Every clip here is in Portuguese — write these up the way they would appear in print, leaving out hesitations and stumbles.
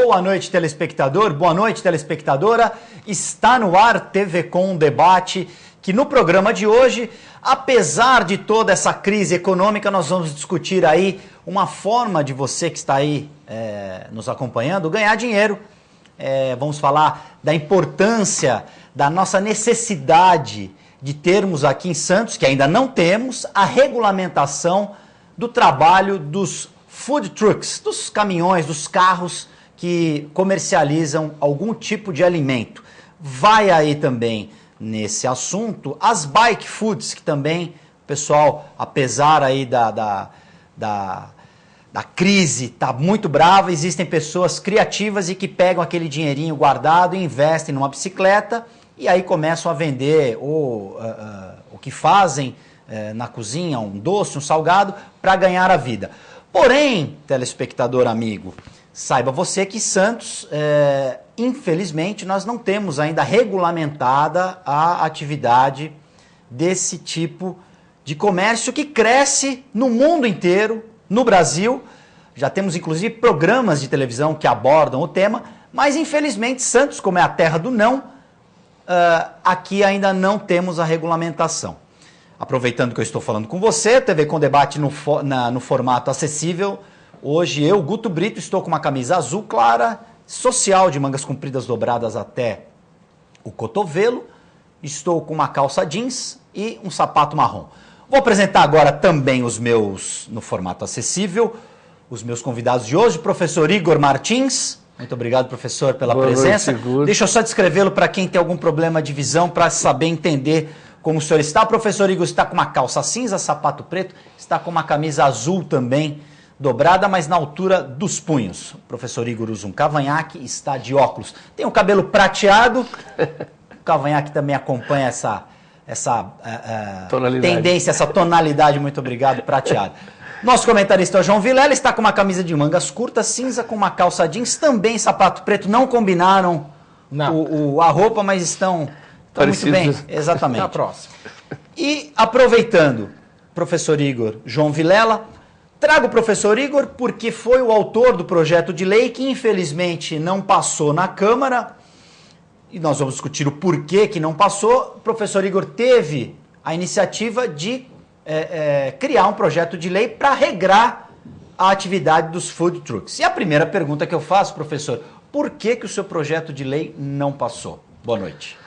Boa noite, telespectador. Boa noite, telespectadora. Está no ar TV Com Debate, que no programa de hoje, apesar de toda essa crise econômica, nós vamos discutir aí uma forma de você que está aí nos acompanhando ganhar dinheiro. Vamos falar da importância, da nossa necessidade de termos aqui em Santos, que ainda não temos, a regulamentação do trabalho dos food trucks, dos caminhões, dos carros que comercializam algum tipo de alimento. Vai aí também nesse assunto as bike foods, que também, pessoal, apesar aí da crise, está muito brava, existem pessoas criativas e que pegam aquele dinheirinho guardado e investem numa bicicleta e aí começam a vender o que fazem na cozinha, um doce, um salgado, para ganhar a vida. Porém, telespectador amigo, saiba você que Santos, infelizmente, nós não temos ainda regulamentada a atividade desse tipo de comércio que cresce no mundo inteiro, no Brasil. Já temos, inclusive, programas de televisão que abordam o tema, mas, infelizmente, Santos, como é a terra do não, aqui ainda não temos a regulamentação. Aproveitando que eu estou falando com você, TV Com Debate no formato acessível. Hoje eu, Guto Brito, estou com uma camisa azul clara, social, de mangas compridas dobradas até o cotovelo. Estou com uma calça jeans e um sapato marrom. Vou apresentar agora também os meus, no formato acessível, os meus convidados de hoje, professor Igor Martins. Muito obrigado, professor, pela presença. Deixa eu só descrevê-lo para quem tem algum problema de visão, para saber entender como o senhor está. O professor Igor está com uma calça cinza, sapato preto, está com uma camisa azul também, dobrada, mas na altura dos punhos. O professor Igor usa um cavanhaque e está de óculos. Tem o cabelo prateado, o cavanhaque também acompanha essa tendência, essa tonalidade, muito obrigado, prateado. Nosso comentarista é o João Vilela, está com uma camisa de mangas curtas, cinza, com uma calça jeans, também sapato preto. Não combinaram a roupa, mas estão muito bem. Exatamente. Na próxima. E aproveitando, professor Igor, João Vilela, trago o professor Igor porque foi o autor do projeto de lei que infelizmente não passou na Câmara. E nós vamos discutir o porquê que não passou. O professor Igor teve a iniciativa de criar um projeto de lei para regrar a atividade dos food trucks. E a primeira pergunta que eu faço, professor, por que o seu projeto de lei não passou? Boa noite.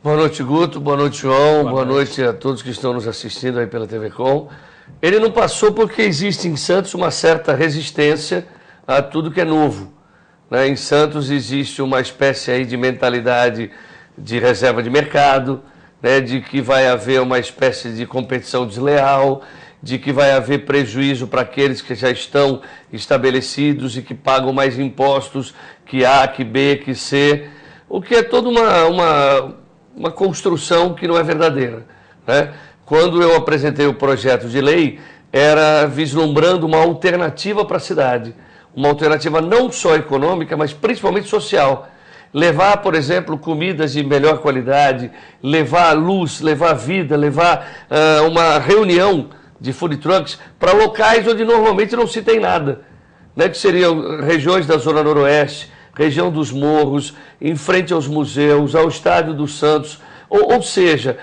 Boa noite, Guto. Boa noite, João. Boa noite a todos que estão nos assistindo aí pela TV Com. Ele não passou porque existe em Santos uma certa resistência a tudo que é novo. Em Santos existe uma espécie aí de mentalidade de reserva de mercado, de que vai haver uma espécie de competição desleal, de que vai haver prejuízo para aqueles que já estão estabelecidos e que pagam mais impostos que A, que B, que C, o que é toda uma construção que não é verdadeira. Quando eu apresentei o projeto de lei, era vislumbrando uma alternativa para a cidade, uma alternativa não só econômica, mas principalmente social. Levar, por exemplo, comidas de melhor qualidade, levar luz, levar vida, levar uma reunião de food trucks para locais onde normalmente não se tem nada, que seriam regiões da Zona Noroeste, região dos Morros, em frente aos museus, ao Estádio dos Santos, ou seja,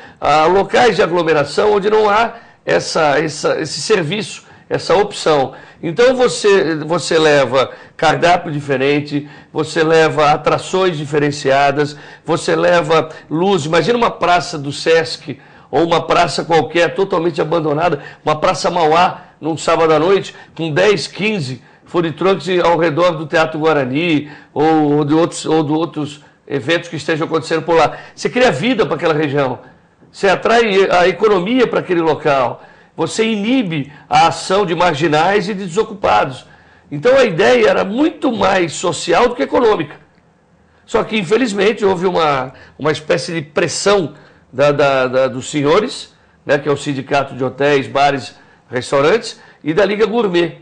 locais de aglomeração onde não há esse serviço, essa opção. Então você leva cardápio diferente, você leva atrações diferenciadas, você leva luz. Imagina uma praça do Sesc ou uma praça qualquer totalmente abandonada, uma praça Mauá, num sábado à noite, com 10, 15 food trucks ao redor do Teatro Guarani ou de outros eventos que estejam acontecendo por lá. Você cria vida para aquela região, você atrai a economia para aquele local, você inibe a ação de marginais e de desocupados. Então a ideia era muito mais social do que econômica. Só que, infelizmente, houve uma espécie de pressão dos senhores, que é o Sindicato de Hotéis, Bares, Restaurantes, e da Liga Gourmet.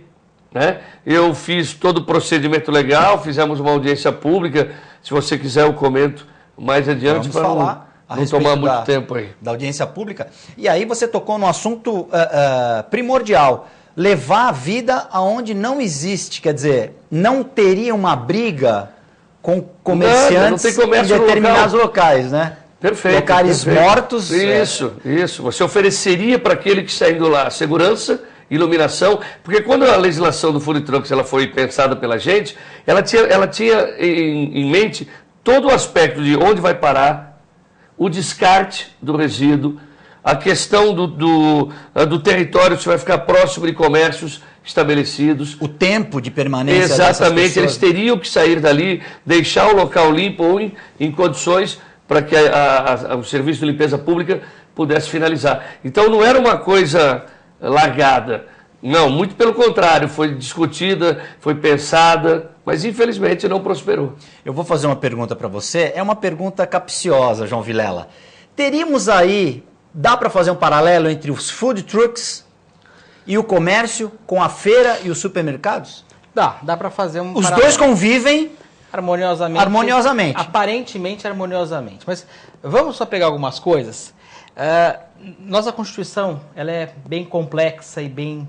Eu fiz todo o procedimento legal, fizemos uma audiência pública. Se você quiser, eu comento mais adiante para não tomar muito tempo aí. Da audiência pública. E aí você tocou num assunto primordial. Levar a vida aonde não existe. Quer dizer, não teria uma briga com comerciantes não tem comércio em determinados locais, né? Perfeito. Locais mortos. Isso. Você ofereceria para aquele que está indo lá segurança, iluminação, porque quando a legislação do Food Trucks ela foi pensada pela gente, ela tinha em mente todo o aspecto de onde vai parar, o descarte do resíduo, a questão do território, se vai ficar próximo de comércios estabelecidos. O tempo de permanência. Exatamente, eles teriam que sair dali, deixar o local limpo ou em condições para que o serviço de limpeza pública pudesse finalizar. Então não era uma coisa largada, não, muito pelo contrário, foi discutida, foi pensada, mas infelizmente não prosperou. Eu vou fazer uma pergunta para você, é uma pergunta capciosa, João Vilela. Teríamos aí, dá para fazer um paralelo entre os food trucks e o comércio com a feira e os supermercados? Dá para fazer um Os paralelo. dois convivem harmoniosamente. Aparentemente harmoniosamente. Mas vamos só pegar algumas coisas. Nossa Constituição ela é bem complexa e bem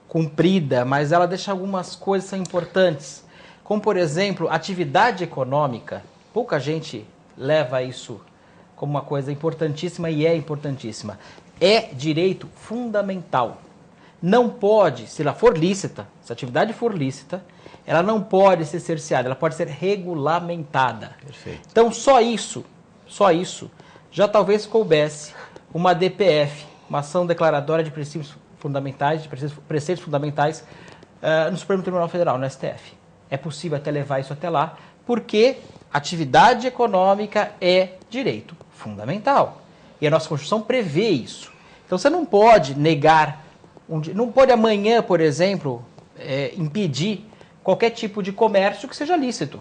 cumprida, mas ela deixa algumas coisas que são importantes. Como, por exemplo, atividade econômica. Pouca gente leva isso como uma coisa importantíssima e é importantíssima. É direito fundamental. Não pode, se ela for lícita, se a atividade for lícita, ela não pode ser cerceada, ela pode ser regulamentada. Perfeito. Então, só isso, já talvez coubesse uma DPF, uma ação declaratória de princípios fundamentais, no Supremo Tribunal Federal, no STF. É possível até levar isso até lá, porque atividade econômica é direito fundamental. E a nossa Constituição prevê isso. Então, você não pode negar, não pode amanhã, por exemplo, impedir qualquer tipo de comércio que seja lícito.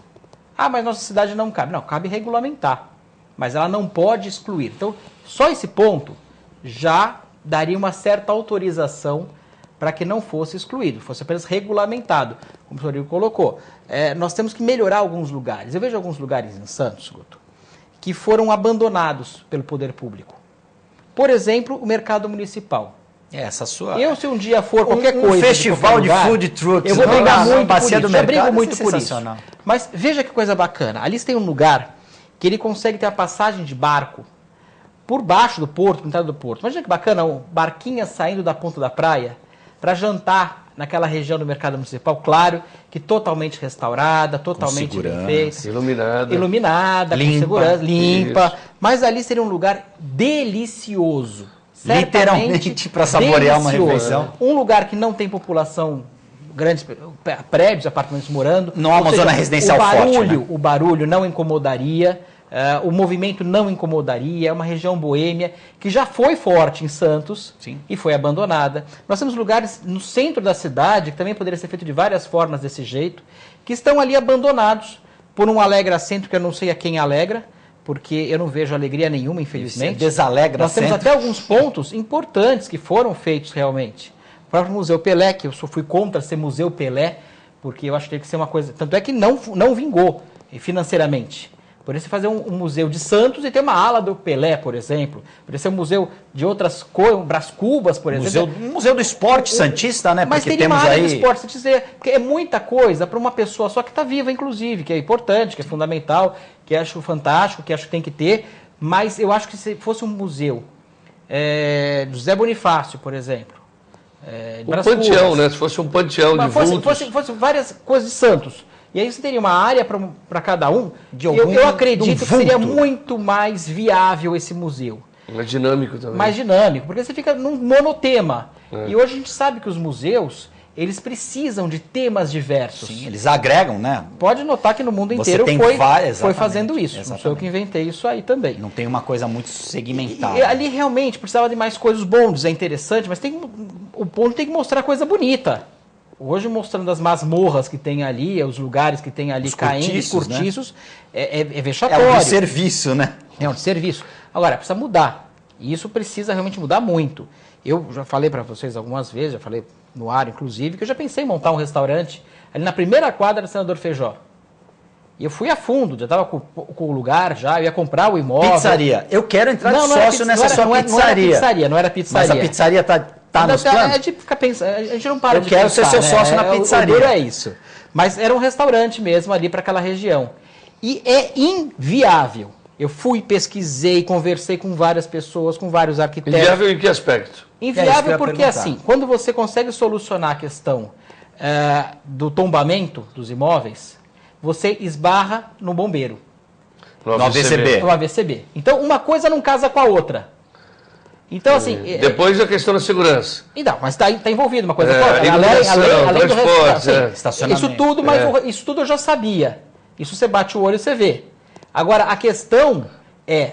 Mas nossa cidade não cabe. Não, cabe regulamentar. Mas ela não pode excluir. Então, só esse ponto já daria uma certa autorização para que não fosse excluído, fosse apenas regulamentado, como o senhor colocou. Nós temos que melhorar alguns lugares. Eu vejo alguns lugares em Santos, Guto, que foram abandonados pelo poder público. Por exemplo, o mercado municipal. Essa sua... Se um dia for qualquer coisa... Um festival de lugar, food trucks. Eu vou brigar muito por isso. Já brigo muito por isso. Mas veja que coisa bacana. Ali tem um lugar que ele consegue ter a passagem de barco por baixo do porto, por entrada do porto. Imagina que bacana, barquinha saindo da ponta da praia para jantar naquela região do mercado municipal, claro, que totalmente restaurada, totalmente bem feita. Iluminada, limpa, com segurança, limpa. Isso. Mas ali seria um lugar delicioso. Literalmente para saborear uma refeição. Um lugar que não tem população, grandes prédios, apartamentos morando. Não há uma zona residencial forte, né? O barulho não incomodaria, o movimento não incomodaria. É uma região boêmia que já foi forte em Santos. Sim. E foi abandonada. Nós temos lugares no centro da cidade, que também poderia ser feito de várias formas desse jeito, que estão ali abandonados por um alegra centro que eu não sei a quem alegra, porque eu não vejo alegria nenhuma, infelizmente. Desalegra. Nós temos até alguns pontos importantes que foram feitos realmente. O próprio Museu Pelé, que eu só fui contra ser Museu Pelé, porque eu acho que tem que ser uma coisa... Tanto é que não vingou financeiramente. Poderia fazer um museu de Santos e ter uma ala do Pelé, por exemplo. Poderia ser um museu de outras coisas, Brás Cubas, por exemplo. Museu do esporte santista, né? Mas porque teria temos uma área aí... do esporte santista, porque é muita coisa para uma pessoa só que está viva, inclusive, que é importante, que é fundamental, que acho fantástico, que acho que tem que ter. Mas eu acho que se fosse um museu do José Bonifácio, por exemplo. Um panteão, né? Se fosse um panteão de vultos. Fosse várias coisas de Santos. E aí você teria uma área para cada um. Eu acredito que seria muito mais viável esse museu. Mais dinâmico também. Mais dinâmico, porque você fica num monotema. E hoje a gente sabe que os museus, eles precisam de temas diversos. Sim, eles agregam, né? Pode notar que no mundo inteiro foi fazendo isso. Exatamente. Não sou eu que inventei isso aí também. Não tem uma coisa muito segmentada. E ali realmente precisava de mais coisas bondes, é interessante, mas o ponto tem que mostrar coisa bonita. Hoje mostrando as masmorras que tem ali, os lugares que tem ali caindo, os cortiços, né? É vexatório. É um serviço, né? É um serviço. Agora, precisa mudar. E isso precisa realmente mudar muito. Eu já falei para vocês algumas vezes, já falei no ar, inclusive, que eu já pensei em montar um restaurante ali na primeira quadra do Senador Feijó. E eu fui a fundo, já estava com o lugar, eu ia comprar o imóvel. Pizzaria. Eu quero entrar de sócio nessa sua pizzaria. Não era pizzaria. Mas a pizzaria tá nos planos? É de ficar pensando, a gente não para de pensar. Eu quero ser seu sócio na pizzaria. É isso. Mas era um restaurante mesmo ali para aquela região. E é inviável. Eu fui, pesquisei, conversei com várias pessoas, com vários arquitetos. Inviável em que aspecto? Inviável porque, assim, quando você consegue solucionar a questão do tombamento dos imóveis, você esbarra no bombeiro. No AVCB. No AVCB. Então, uma coisa não casa com a outra. Então, assim... Depois a questão da segurança. Então, mas está envolvido uma coisa com a outra. Além do transporte, estacionamento. Isso tudo eu já sabia. Isso você bate o olho e você vê. Agora, a questão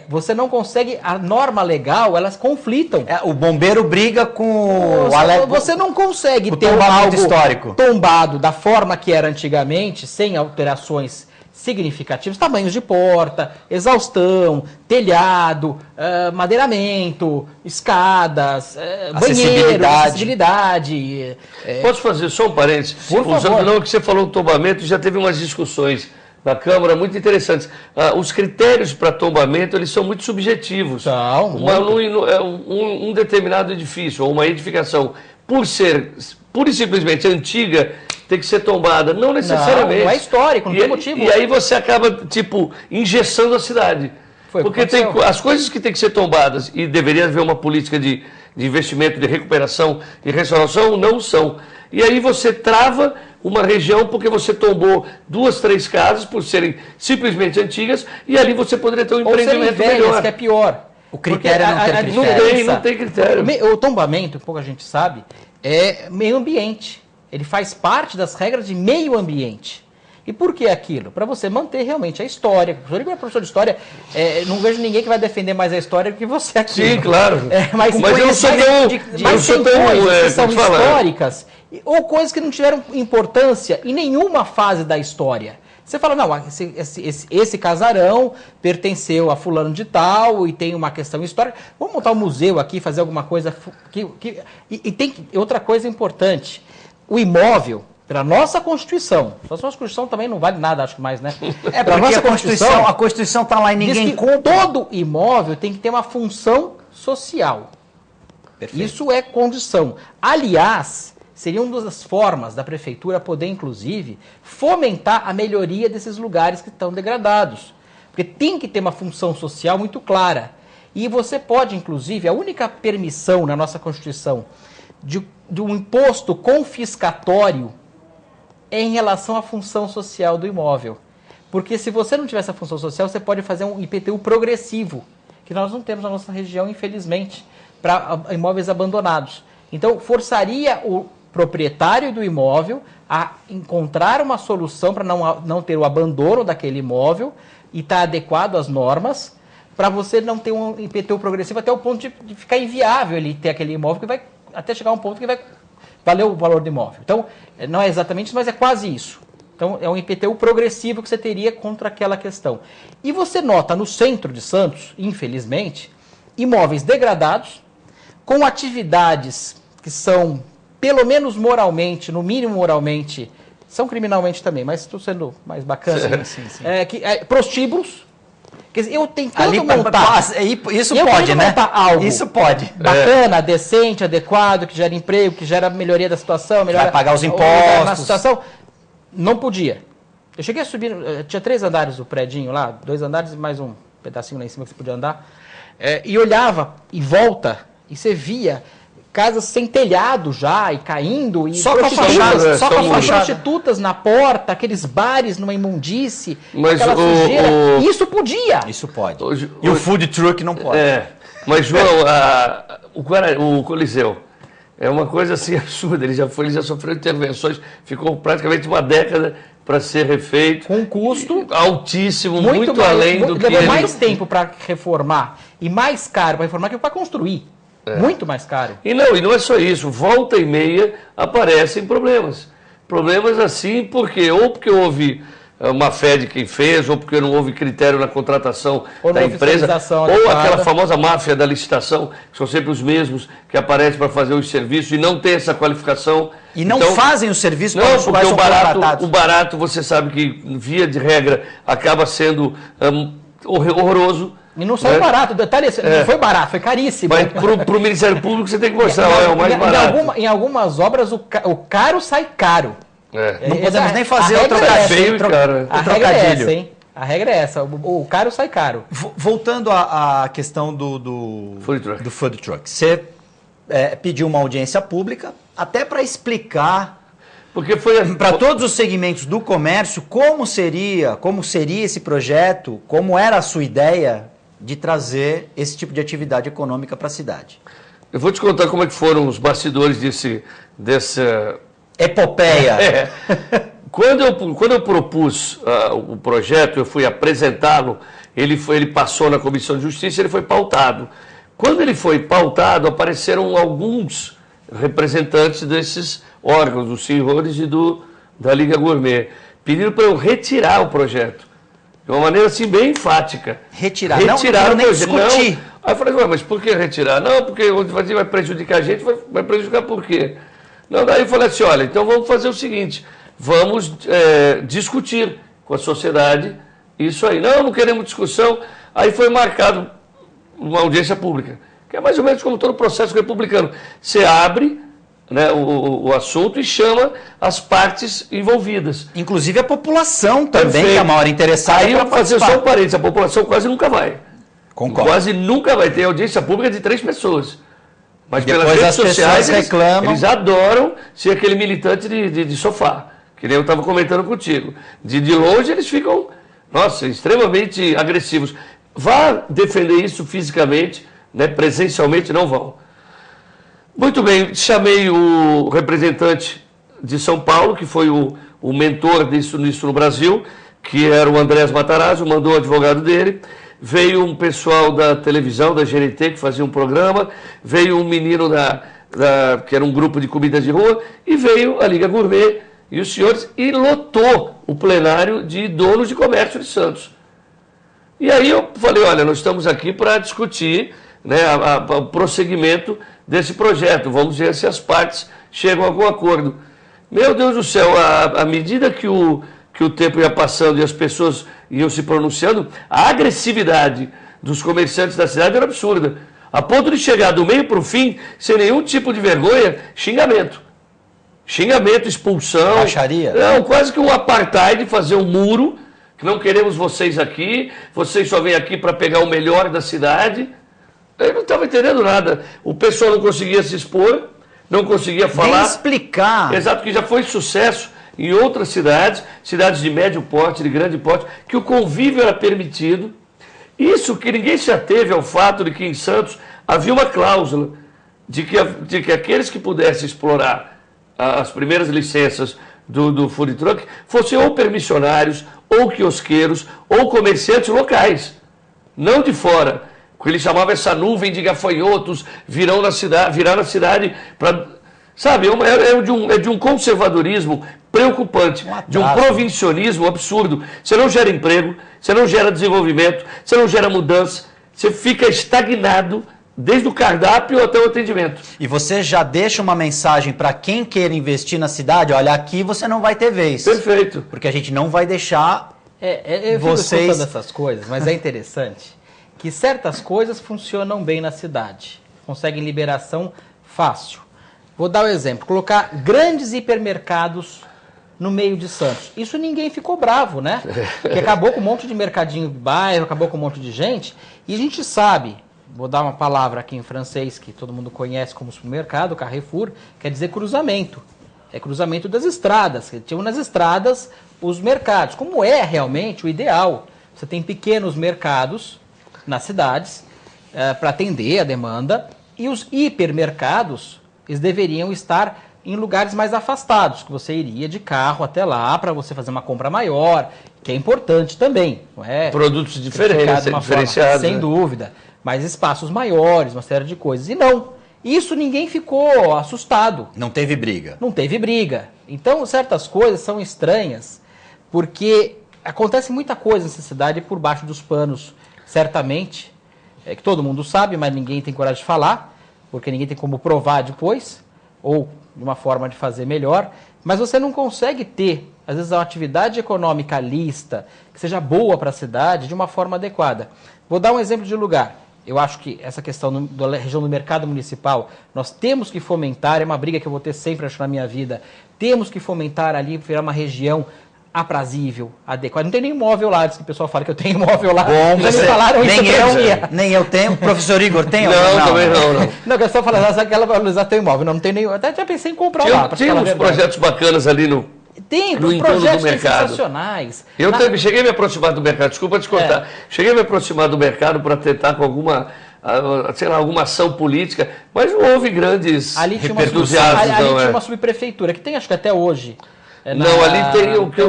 você não consegue, a norma legal, elas conflitam. O bombeiro briga com você não consegue ter algo histórico tombado da forma que era antigamente, sem alterações significativas, tamanhos de porta, exaustão, telhado, madeiramento, escadas, banheiros, acessibilidade. Posso fazer só um parênteses? Por favor. Não, que você falou do tombamento, já teve umas discussões na Câmara muito interessantes. Os critérios para tombamento, eles são muito subjetivos. Um determinado edifício ou uma edificação, por ser pura e simplesmente antiga, tem que ser tombada. Não necessariamente. Não é histórico, não tem motivo. E aí você acaba, engessando a cidade. Porque as coisas que têm que ser tombadas, e deveria haver uma política de investimento, de recuperação e restauração, não são. E aí você trava uma região porque você tombou 2, 3 casas por serem simplesmente antigas, e ali você poderia ter um empreendimento melhor. Que é pior. O critério não tem critério. O tombamento, pouca gente sabe, é meio ambiente. Ele faz parte das regras de meio ambiente. E por que aquilo? Para você manter realmente a história. Professor de história, não vejo ninguém que vai defender mais a história do que você aqui. Sim, claro. Mas eu não sou tão... coisas que são históricas ou coisas que não tiveram importância em nenhuma fase da história. Você fala, não, esse casarão pertenceu a fulano de tal e tem uma questão histórica. Vamos montar um museu aqui, fazer alguma coisa... outra coisa importante. O imóvel, pela nossa Constituição, a nossa Constituição também não vale nada, acho que mais, né? Porque a Constituição está lá e ninguém compra. Todo imóvel tem que ter uma função social. Perfeito. Isso é condição. Aliás, seria uma das formas da prefeitura poder, inclusive, fomentar a melhoria desses lugares que estão degradados. Porque tem que ter uma função social muito clara. E você pode, inclusive, a única permissão na nossa Constituição de um imposto confiscatório é em relação à função social do imóvel. Porque se você não tiver essa função social, você pode fazer um IPTU progressivo, que nós não temos na nossa região, infelizmente, para imóveis abandonados. Então, forçaria o proprietário do imóvel a encontrar uma solução para não ter o abandono daquele imóvel e estar adequado às normas, para você não ter um IPTU progressivo até o ponto de ficar inviável ele ter aquele imóvel, que vai até chegar a um ponto que vai valer o valor do imóvel. Então, não é exatamente isso, mas é quase isso. Então, é um IPTU progressivo que você teria contra aquela questão. E você nota no centro de Santos, infelizmente, imóveis degradados, com atividades que são, pelo menos moralmente, no mínimo moralmente, são criminalmente também, mas estou sendo mais bacana. Sim. Prostíbulos. Quer dizer, eu tentando montar... Isso pode, né? Algo isso pode. Bacana, decente, adequado, que gera emprego, que gera melhoria da situação, vai pagar os impostos. Na situação. Não podia. Eu cheguei a subir, tinha 3 andares o predinho lá, 2 andares e mais um pedacinho lá em cima que você podia andar, e olhava em volta e você via casas sem telhado já e caindo, e só com a fachada, prostitutas na porta, aqueles bares numa imundície, mas aquela sujeira. Isso podia. Isso pode. E o food truck não pode. Mas, João, o Coliseu é uma coisa assim absurda. Ele já sofreu intervenções, ficou praticamente uma década para ser refeito. Com um custo altíssimo, muito além do que... Levou mais tempo para reformar e mais caro para reformar que para construir. Muito mais caro. E não é só isso. Volta e meia aparecem problemas. Problemas assim porque houve má fé de quem fez, ou porque não houve critério na contratação da empresa, ou aquela famosa máfia da licitação, que são sempre os mesmos que aparecem para fazer os serviços e não tem essa qualificação. E não fazem o serviço para os quais são contratados. O barato, você sabe que, via de regra, acaba sendo horroroso. E não saiu barato, detalhe, não foi barato, foi caríssimo. Mas para o Ministério Público você tem que mostrar, é o mais barato. Em algumas obras o caro sai caro. Não podemos nem fazer o trocadilho. A regra é essa, hein? A regra é essa, o caro sai caro. Voltando à questão do food truck. Você pediu uma audiência pública até para explicar para todos os segmentos do comércio como seria esse projeto, como era a sua ideia de trazer esse tipo de atividade econômica para a cidade. Eu vou te contar como é que foram os bastidores dessa epopeia. Quando eu propus o projeto, eu fui apresentá-lo, ele passou na Comissão de Justiça, ele foi pautado. Quando ele foi pautado, apareceram alguns representantes desses órgãos, dos senhores e da Liga Gourmet, pediram para eu retirar o projeto, de uma maneira assim bem enfática. Retirar não nem discutir. Não. Aí eu falei, mas por que retirar? Não, porque vai prejudicar a gente, vai prejudicar por quê? Não, daí eu falei assim, olha, então vamos fazer o seguinte, vamos discutir com a sociedade isso aí. Não queremos discussão. Aí foi marcado uma audiência pública, que é mais ou menos como todo o processo republicano. Você abre, né, o assunto e chama as partes envolvidas. Inclusive a população também, que é a maior interessada. Aí eu vou fazer só um parênteses, a população quase nunca vai. Concordo. Quase nunca vai ter audiência pública de 3 pessoas. Mas depois pelas redes as sociais reclamam. Eles adoram ser aquele militante de sofá, que nem eu estava comentando contigo. De longe eles ficam, extremamente agressivos. Vá defender isso fisicamente, né, presencialmente não vão. Muito bem, chamei o representante de São Paulo, que foi o mentor disso no Brasil, que era o Andrés Matarazzo, mandou o advogado dele. Veio um pessoal da televisão, da GNT, que fazia um programa, veio um menino que era um grupo de comidas de rua, e veio a Liga Gourmet e os senhores, e lotou o plenário de donos de comércio de Santos. E aí eu falei, olha, nós estamos aqui para discutir, né, o prosseguimento desse projeto, vamos ver se as partes chegam a algum acordo. Meu Deus do céu, à medida que o tempo ia passando e as pessoas iam se pronunciando, a agressividade dos comerciantes da cidade era absurda. A ponto de chegar do meio para o fim, sem nenhum tipo de vergonha, xingamento. Xingamento, expulsão. Baixaria? Não, quase que um apartheid, fazer um muro, que não queremos vocês aqui, vocês só vêm aqui para pegar o melhor da cidade. Eu não estava entendendo nada. O pessoal não conseguia se expor, não conseguia falar. Nem explicar. Exato, que já foi sucesso em outras cidades de médio porte, de grande porte, que o convívio era permitido. Isso que ninguém se ateve ao fato de que em Santos havia uma cláusula de que aqueles que pudessem explorar as primeiras licenças do food truck fossem ou permissionários, ou quiosqueiros, ou comerciantes locais, não de fora. Ele chamava essa nuvem de gafanhotos virar na cidade para... Sabe, é de um conservadorismo preocupante, de um provincianismo absurdo. Você não gera emprego, você não gera desenvolvimento, você não gera mudança, você fica estagnado desde o cardápio até o atendimento. E você já deixa uma mensagem para quem queira investir na cidade, olha, aqui você não vai ter vez. Perfeito. Porque a gente não vai deixar eu vocês... fico escutando essas coisas, mas é interessante que certas coisas funcionam bem na cidade, conseguem liberação fácil. Vou dar um exemplo, colocar grandes hipermercados no meio de Santos. Isso ninguém ficou bravo, né? Porque acabou com um monte de mercadinho de bairro, acabou com um monte de gente. E a gente sabe, vou dar uma palavra aqui em francês que todo mundo conhece como supermercado, Carrefour, quer dizer cruzamento. É cruzamento das estradas. Tinham nas estradas os mercados. Como é realmente o ideal? Você tem pequenos mercados nas cidades para atender a demanda e os hipermercados... eles deveriam estar em lugares mais afastados, que você iria de carro até lá para você fazer uma compra maior, que é importante também. Não é produtos diferenciados. Sem dúvida. Mas espaços maiores, uma série de coisas. E não. Isso ninguém ficou assustado. Não teve briga. Não teve briga. Então, certas coisas são estranhas, porque acontece muita coisa nessa cidade por baixo dos panos, certamente, que todo mundo sabe, mas ninguém tem coragem de falar, porque ninguém tem como provar depois, ou de uma forma de fazer melhor, mas você não consegue ter, às vezes, uma atividade econômica lista, que seja boa para a cidade, de uma forma adequada. Vou dar um exemplo de lugar. Eu acho que essa questão da região do mercado municipal, nós temos que fomentar, é uma briga que eu vou ter sempre, acho, na minha vida, temos que fomentar ali, virar uma região aprazível, adequado. Não tem nenhum móvel lá, diz que o pessoal fala que eu tenho móvel lá. Bom, já me falaram isso nem eu tenho. Professor Igor, tem? Não, também não. Não, que eu estou falando, sabe que ela valorizar tem móvel. Não tem nenhum. Até já pensei em comprar lá. Tem uns projetos bacanas ali no projetos mercado. Sensacionais. Eu cheguei a me aproximar do mercado, desculpa te cortar. Cheguei a me aproximar do mercado para tentar com alguma ação política, mas não houve grandes entusiasmos. Ali tinha uma subprefeitura, que tem acho que até hoje. Ali tem o que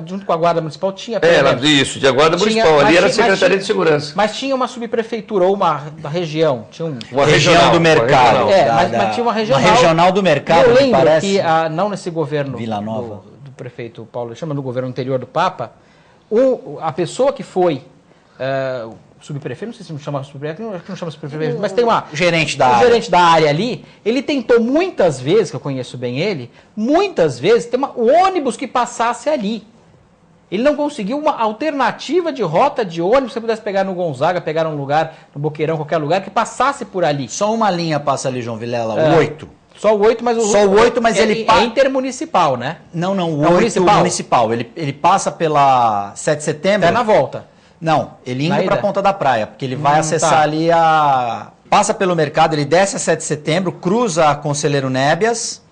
junto com a Guarda Municipal tinha. Isso, de Guarda Municipal. Ali era a Secretaria de Segurança. Mas tinha uma subprefeitura ou uma região. Tinha uma região do mercado. Mas tinha uma regional. Uma regional do mercado. Eu lembro que, não nesse governo Vila Nova. do prefeito Paulo, chama no governo anterior do Papa, a pessoa que foi. Subprefeito, não sei se não chama subprefeito, acho que não chama subprefeito, mas tem uma... gerente da área ali, ele tentou muitas vezes, que eu conheço bem ele, muitas vezes, ter um ônibus que passasse ali. Ele não conseguiu uma alternativa de rota de ônibus, que você pudesse pegar no Gonzaga, pegar um lugar, no Boqueirão, qualquer lugar, que passasse por ali. Só uma linha passa ali, João Vilela, o 8. Só o 8, mas ele é intermunicipal, né? Não, o 8 municipal. Ele passa pela 7 de setembro. É na volta. Não, ele indo para a Ponta da Praia, porque ele vai acessar ali passa pelo mercado, ele desce a 7 de setembro, cruza a Conselheiro Nébias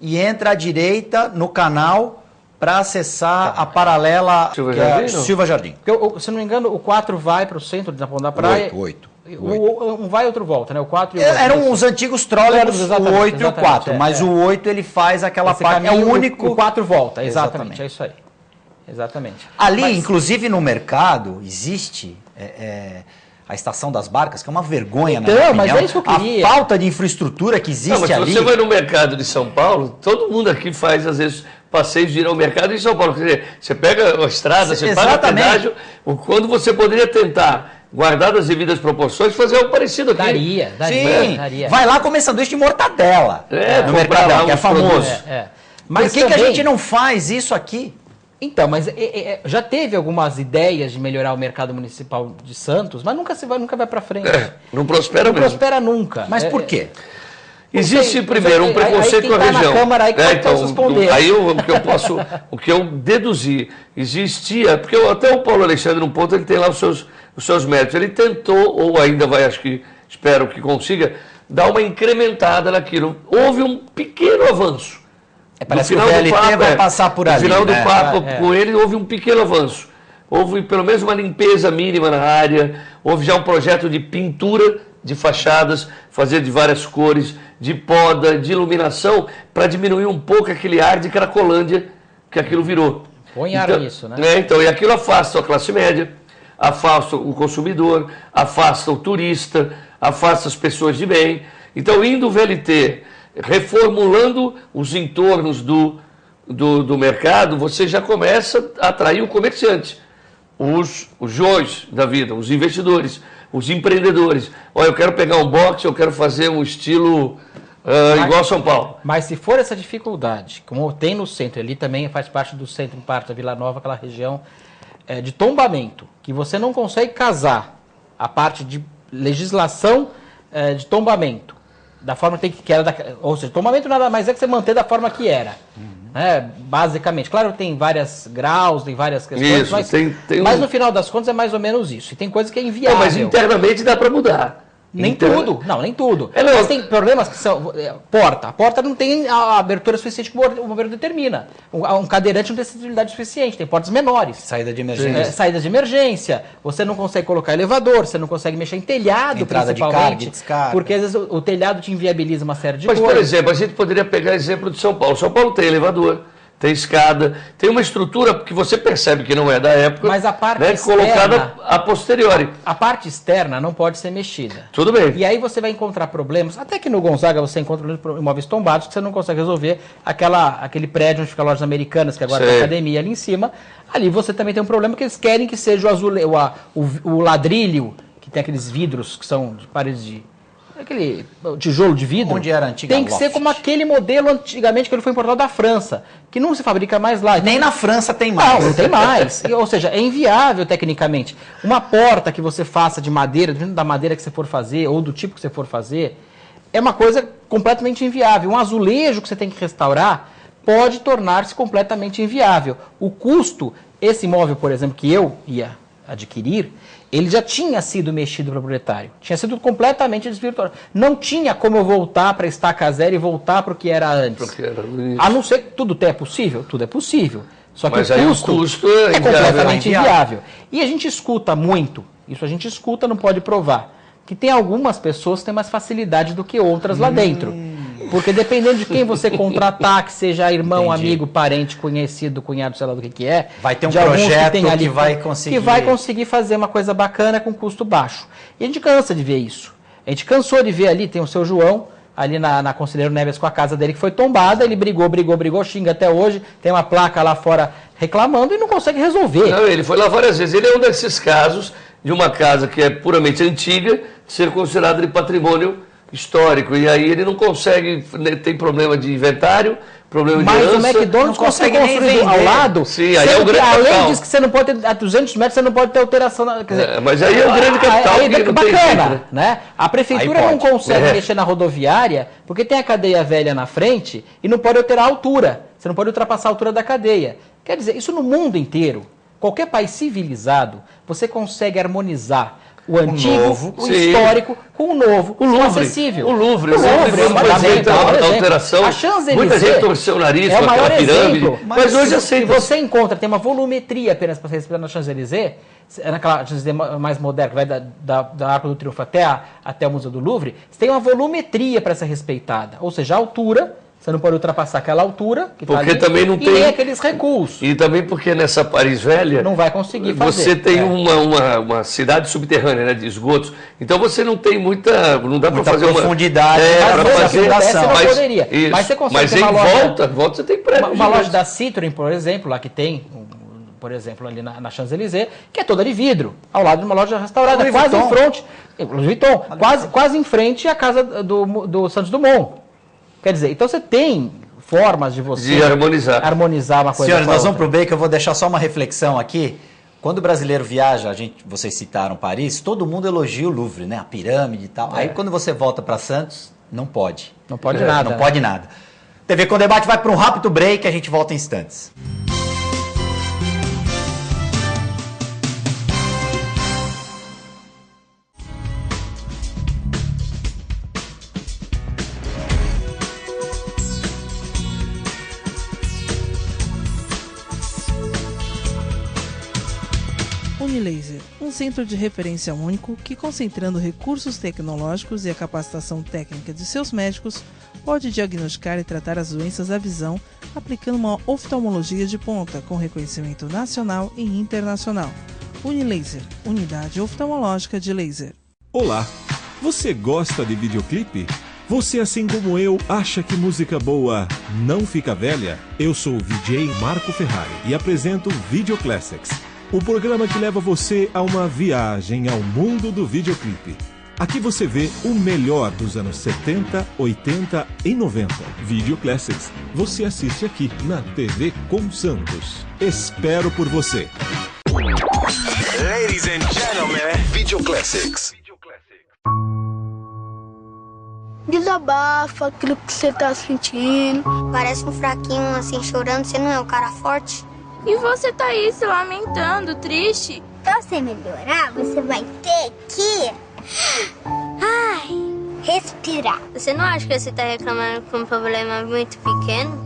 e entra à direita no canal para acessar a paralela Silva Jardim. Porque, se não me engano, o 4 vai para o centro da Ponta da Praia. 8. Um vai e outro volta, né? O 4 e o 8. Eram os antigos trolleybus, o 8 e o 4, mas o 8 ele faz aquela parte, é o único... O 4 volta, exatamente, é isso aí. Exatamente. Ali, inclusive no mercado, existe a Estação das Barcas, que é uma vergonha, na minha opinião. Mas é isso que eu queria. A falta de infraestrutura que existe ali. Se você vai no mercado de São Paulo, todo mundo aqui faz, às vezes, passeios de ir ao mercado em São Paulo. Quer dizer, você pega a estrada, você paga pedágio, quando você poderia tentar, guardar as devidas proporções, fazer algo parecido aqui. Daria. Vai lá comer sanduíche de mortadela no mercado, que é famoso. Mas por que a gente não faz isso aqui? Então, mas já teve algumas ideias de melhorar o mercado municipal de Santos, mas nunca vai para frente. Não prospera mesmo. Não prospera nunca. Mas por quê? Existe, primeiro, um preconceito com a região. Na Câmara, aí o que eu deduzi, existia, porque até o Paulo Alexandre, num ponto, ele tem lá os seus méritos. Ele tentou, ou ainda vai, espero que consiga, dar uma incrementada naquilo. Houve um pequeno avanço. Parece que o VLT vai passar por ali. No final do papo com ele, houve um pequeno avanço. Houve pelo menos uma limpeza mínima na área, houve já um projeto de pintura de fachadas, fazer de várias cores, de poda, de iluminação, para diminuir um pouco aquele ar de Cracolândia que aquilo virou. Põe ar nisso, né? E aquilo afasta a classe média, afasta o consumidor, afasta o turista, afasta as pessoas de bem. Então, indo o VLT... reformulando os entornos do mercado, você já começa a atrair o comerciante, os joios da vida, os investidores, os empreendedores. Olha, eu quero pegar um box, eu quero fazer um estilo igual São Paulo. Mas se for essa dificuldade, como tem no centro, ali também faz parte do centro, em parte da Vila Nova, aquela região de tombamento, que você não consegue casar a parte de legislação de tombamento da forma que era, ou seja, tombamento nada mais é que você manter da forma que era, né? Basicamente. Claro, tem vários graus, tem várias questões, isso, mas no final das contas é mais ou menos isso. E tem coisa que é inviável. Mas internamente dá para mudar. Nem tudo. Não, nem tudo. Mas tem problemas que são... Porta. A porta não tem a abertura suficiente que o bombeiro determina. Um cadeirante não tem sensibilidade suficiente. Tem portas menores. Saída de emergência. Saídas de emergência. Você não consegue colocar elevador, você não consegue mexer em telhado, entrada principalmente. De carga, de descarga. Porque às vezes o telhado te inviabiliza uma série de coisas. Mas, por exemplo, a gente poderia pegar exemplo de São Paulo. São Paulo tem elevador, tem escada, tem uma estrutura que você percebe que não é da época, mas a parte externa, colocada a posteriori. A parte externa não pode ser mexida. Tudo bem. E aí você vai encontrar problemas, até que no Gonzaga você encontra imóveis tombados que você não consegue resolver, aquele prédio onde fica a Lojas Americanas, que agora tem academia ali em cima. Ali você também tem um problema que eles querem que seja o ladrilho, que tem aqueles vidros que são de paredes de... aquele tijolo de vidro, onde era antiga tem que ser como aquele modelo antigamente que ele foi importado da França, que não se fabrica mais lá. Nem na França tem mais. Não tem mais. Ou seja, é inviável tecnicamente. Uma porta que você faça de madeira, dependendo da madeira que você for fazer, ou do tipo que você for fazer, é uma coisa completamente inviável. Um azulejo que você tem que restaurar, pode tornar-se completamente inviável. O custo, esse imóvel, por exemplo, que eu ia adquirir, ele já tinha sido mexido para o proprietário. Tinha sido completamente desvirtuado. Não tinha como eu voltar para a estaca zero e voltar para o que era antes. A não ser que tudo é possível? Tudo é possível. Só que o custo é completamente inviável. E a gente escuta muito, isso a gente escuta, não pode provar, que tem algumas pessoas que têm mais facilidade do que outras lá dentro. Porque dependendo de quem você contratar, que seja irmão, amigo, parente, conhecido, cunhado, sei lá do que é, vai ter um projeto que vai conseguir fazer uma coisa bacana com custo baixo. E a gente cansa de ver isso. A gente cansou de ver ali, tem o seu João, ali na Conselheiro Neves com a casa dele que foi tombada, ele brigou, xinga até hoje, tem uma placa lá fora reclamando e não consegue resolver. Não, ele foi lá várias vezes. Ele é um desses casos de uma casa que é puramente antiga ser considerada de patrimônio histórico. E aí ele não consegue, tem problema de inventário, problema de herança. Mas o McDonald's consegue construir ao lado. Sim, aí é o grande capital. Além diz que você não pode ter, a 200 metros você não pode ter alteração. Quer dizer, mas aí é o grande capital. Aí que bacana, né? A prefeitura não consegue mexer na rodoviária porque tem a cadeia velha na frente e não pode alterar a altura. Você não pode ultrapassar a altura da cadeia. Quer dizer, isso no mundo inteiro. Qualquer país civilizado, você consegue harmonizar o antigo, o histórico, com o novo, o Louvre, acessível. O Louvre, a alteração. A Champs-Élysées muita gente torceu o nariz com aquela pirâmide. Mas hoje aceita. Você encontra, tem uma volumetria apenas para ser respeitada na Champs-Élysées, naquela Champs-Élysées mais moderna, que vai da Arco do Triunfo até o Museu do Louvre, você tem uma volumetria para ser respeitada. Ou seja, a altura. Você não pode ultrapassar aquela altura que porque tá ali, também não e tem nem aqueles recursos. E também porque nessa Paris Velha não vai conseguir fazer. Você tem uma cidade subterrânea, né, de esgotos. Então você não tem não dá para fazer profundidade para fazer não poderia. Mas você consegue ter uma loja, volta você tem prédio. Uma loja da Citroën, por exemplo, lá que tem, por exemplo, ali na Champs-Élysées, que é toda de vidro, ao lado de uma loja restaurada, quase em frente, Louis Vuitton, quase em frente à casa do Santos Dumont. Quer dizer, então você tem formas de você harmonizar uma coisa. Senhores, nós vamos para o break, eu vou deixar só uma reflexão aqui. Quando o brasileiro viaja, vocês citaram Paris, todo mundo elogia o Louvre, né? A pirâmide e tal. Aí quando você volta para Santos, não pode. Não pode nada. Não pode nada. TV Com Debate vai para um rápido break, a gente volta em instantes. Unilaser, um centro de referência único que, concentrando recursos tecnológicos e a capacitação técnica de seus médicos, pode diagnosticar e tratar as doenças da visão, aplicando uma oftalmologia de ponta com reconhecimento nacional e internacional. Unilaser, unidade oftalmológica de laser. Olá, você gosta de videoclipe? Você, assim como eu, acha que música boa não fica velha? Eu sou o VJ Marco Ferrari e apresento Video Classics, o programa que leva você a uma viagem ao mundo do videoclipe. Aqui você vê o melhor dos anos 70, 80 e 90. Video Classics, você assiste aqui na TV com Santos. Espero por você. Ladies and gentlemen, Video Classics. Desabafa aquilo que você tá sentindo. Parece um fraquinho assim chorando, você não é um cara forte? E você tá aí se lamentando, triste? Pra você melhorar, você vai ter que... respirar. Você não acha que você tá reclamando com um problema muito pequeno?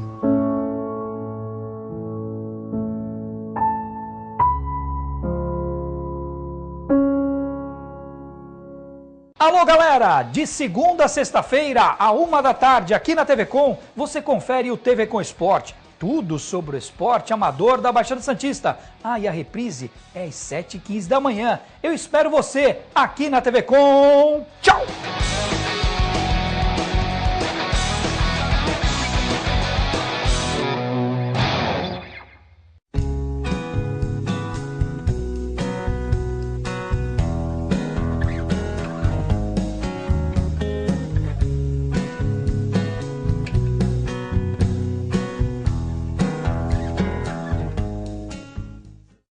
Alô, galera! De segunda a sexta-feira, à 13h, aqui na TV Com, você confere o TV Com Esporte. Tudo sobre o esporte amador da Baixada Santista. E a reprise é às 7h15 da manhã. Eu espero você aqui na TV Com. Tchau!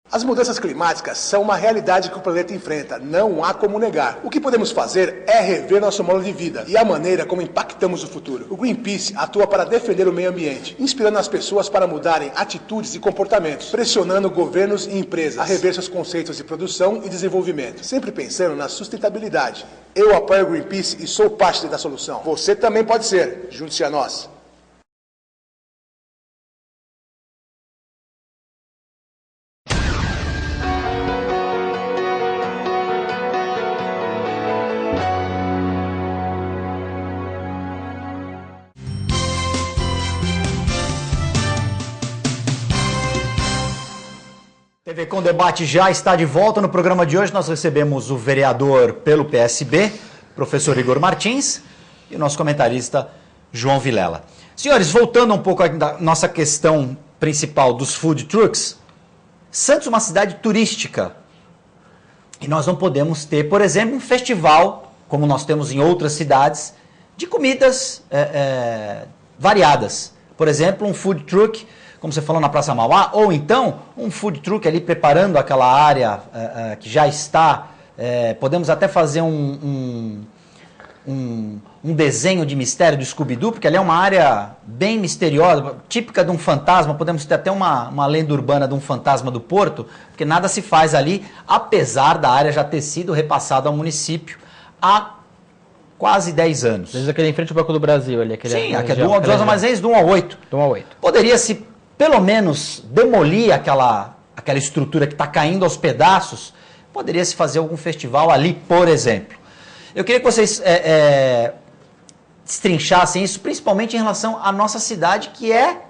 A As mudanças climáticas são uma realidade que o planeta enfrenta, não há como negar. O que podemos fazer é rever nosso modo de vida e a maneira como impactamos o futuro. O Greenpeace atua para defender o meio ambiente, inspirando as pessoas para mudarem atitudes e comportamentos, pressionando governos e empresas a rever seus conceitos de produção e desenvolvimento, sempre pensando na sustentabilidade. Eu apoio o Greenpeace e sou parte da solução. Você também pode ser. Junte-se a nós. TV Com Debate já está de volta. No programa de hoje nós recebemos o vereador pelo PSB, professor Igor Martins, e o nosso comentarista João Vilela. Senhores, voltando um pouco à nossa questão principal dos food trucks, Santos é uma cidade turística e nós não podemos ter, por exemplo, um festival, como nós temos em outras cidades, de comidas variadas. Por exemplo, um food truck, como você falou, na Praça Mauá, ou então um food truck ali preparando aquela área que já está. Podemos até fazer um desenho de mistério do Scooby-Doo, porque ali é uma área bem misteriosa, típica de um fantasma. Podemos ter até uma lenda urbana de um fantasma do Porto, porque nada se faz ali, apesar da área já ter sido repassada ao município há quase 10 anos. Desde aquele em frente ao Banco do Brasil ali. Sim, aqui é dos armazéns do 1 ao 8. Do 1 ao 8. Poderia-se, pelo menos, demolir aquela estrutura que está caindo aos pedaços, poderia-se fazer algum festival ali, por exemplo. Eu queria que vocês destrinchassem isso, principalmente em relação à nossa cidade, que é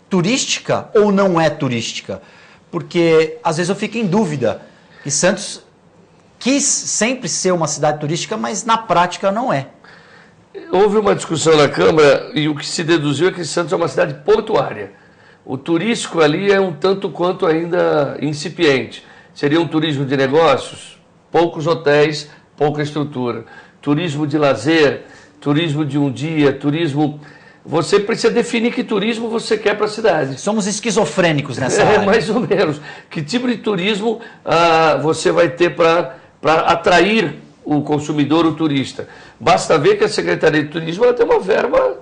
turística ou não é turística. Porque, às vezes, eu fico em dúvida que Santos quis sempre ser uma cidade turística, mas na prática não é. Houve uma discussão na Câmara e o que se deduziu é que Santos é uma cidade portuária. O turístico ali é um tanto quanto ainda incipiente. Seria um turismo de negócios, poucos hotéis, pouca estrutura. Turismo de lazer, turismo de um dia, turismo... Você precisa definir que turismo você quer para a cidade. Somos esquizofrênicos nessa área. Mais ou menos. Que tipo de turismo você vai ter para atrair o consumidor, o turista? Basta ver que a Secretaria de Turismo ela tem uma verba,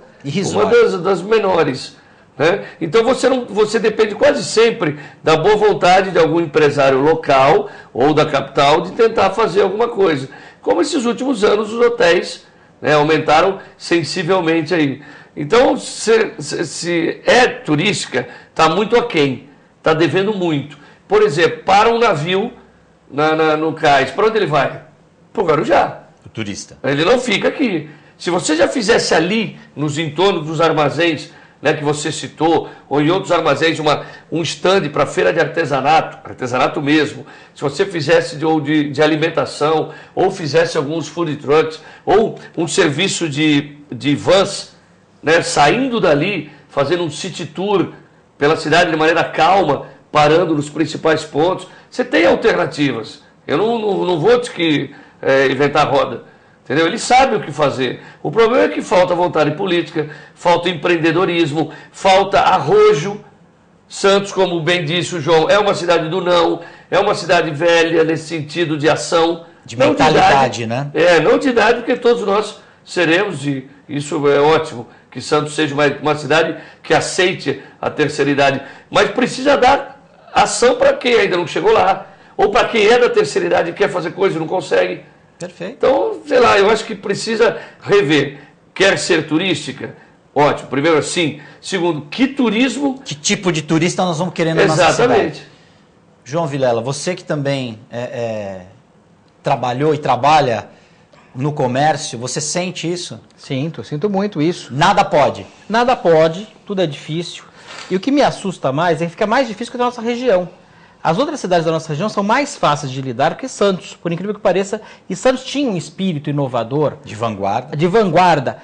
uma das menores. Né? Então você depende quase sempre da boa vontade de algum empresário local ou da capital de tentar fazer alguma coisa. Como esses últimos anos os hotéis, né, aumentaram sensivelmente aí. Então, se é turística, está muito aquém, está devendo muito. Por exemplo, para um navio no cais, para onde ele vai? Para o Guarujá. O turista. Ele não fica aqui. Se você já fizesse ali, nos entornos dos armazéns, né, que você citou, ou em outros armazéns, um stand para feira de artesanato mesmo, se você fizesse de alimentação, ou fizesse alguns food trucks, ou um serviço de vans, né, saindo dali, fazendo um city tour pela cidade de maneira calma, parando nos principais pontos, você tem alternativas. Eu não vou inventar roda. Entendeu? Ele sabe o que fazer. O problema é que falta vontade política, falta empreendedorismo, falta arrojo. Santos, como bem disse o João, é uma cidade do não, é uma cidade velha nesse sentido de ação. De mentalidade, né? Não de idade, porque todos nós seremos, e isso é ótimo, que Santos seja uma cidade que aceite a terceira idade. Mas precisa dar ação para quem ainda não chegou lá, ou para quem é da terceira idade e quer fazer coisa e não consegue. Perfeito. Então, sei lá, eu acho que precisa rever. Quer ser turística? Ótimo. Primeiro, sim. Segundo, que turismo... Que tipo de turista nós vamos querer na nossa cidade? Exatamente. João Vilela, você que também trabalhou e trabalha no comércio, você sente isso? Sinto muito isso. Nada pode? Nada pode, tudo é difícil. E o que me assusta mais é que fica mais difícil que a nossa região. As outras cidades da nossa região são mais fáceis de lidar que Santos, por incrível que pareça. E Santos tinha um espírito inovador. De vanguarda. De vanguarda.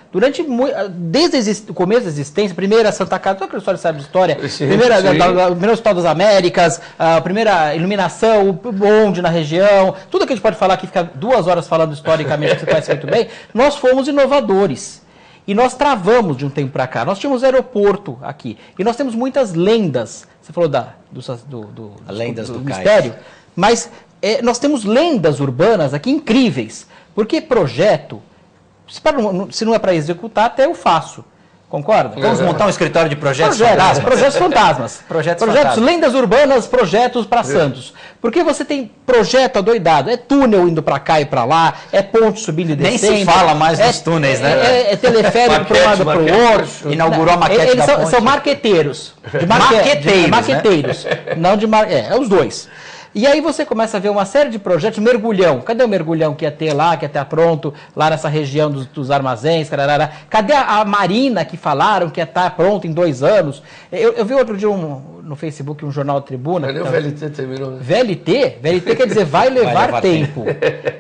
Desde o começo da existência, primeira Santa Casa, toda aquela história, sabe de história? Primeiro Hospital das Américas, a primeira iluminação, o bonde na região, tudo que a gente pode falar aqui, fica 2 horas falando historicamente, que você conhece muito bem. Nós fomos inovadores. E nós travamos de um tempo para cá. Nós tínhamos aeroporto aqui. E nós temos muitas lendas. Você falou lendas do mistério. Mas nós temos lendas urbanas aqui incríveis. Porque projeto, se não é para executar, até eu faço. Concorda? Vamos montar um escritório de projetos fantasmas. Projetos fantasmas. Projetos fantasmas. Lendas urbanas, projetos para Santos. Porque você tem projeto adoidado. É túnel indo para cá e para lá, é ponte subindo e descendo. Nem se fala mais dos túneis, né? É teleférico para um lado para o outro. Inaugurou a maquete da ponte. São marqueteiros. Marqueteiros. Não de os dois. E aí você começa a ver uma série de projetos, mergulhão. Cadê o mergulhão que ia ter lá, que ia estar pronto, lá nessa região dos armazéns? Carará. Cadê a marina que falaram que ia estar pronto em 2 anos? Eu vi outro dia no Facebook, um jornal Tribuna. Cadê o VLT terminou? VLT quer dizer vai levar tempo.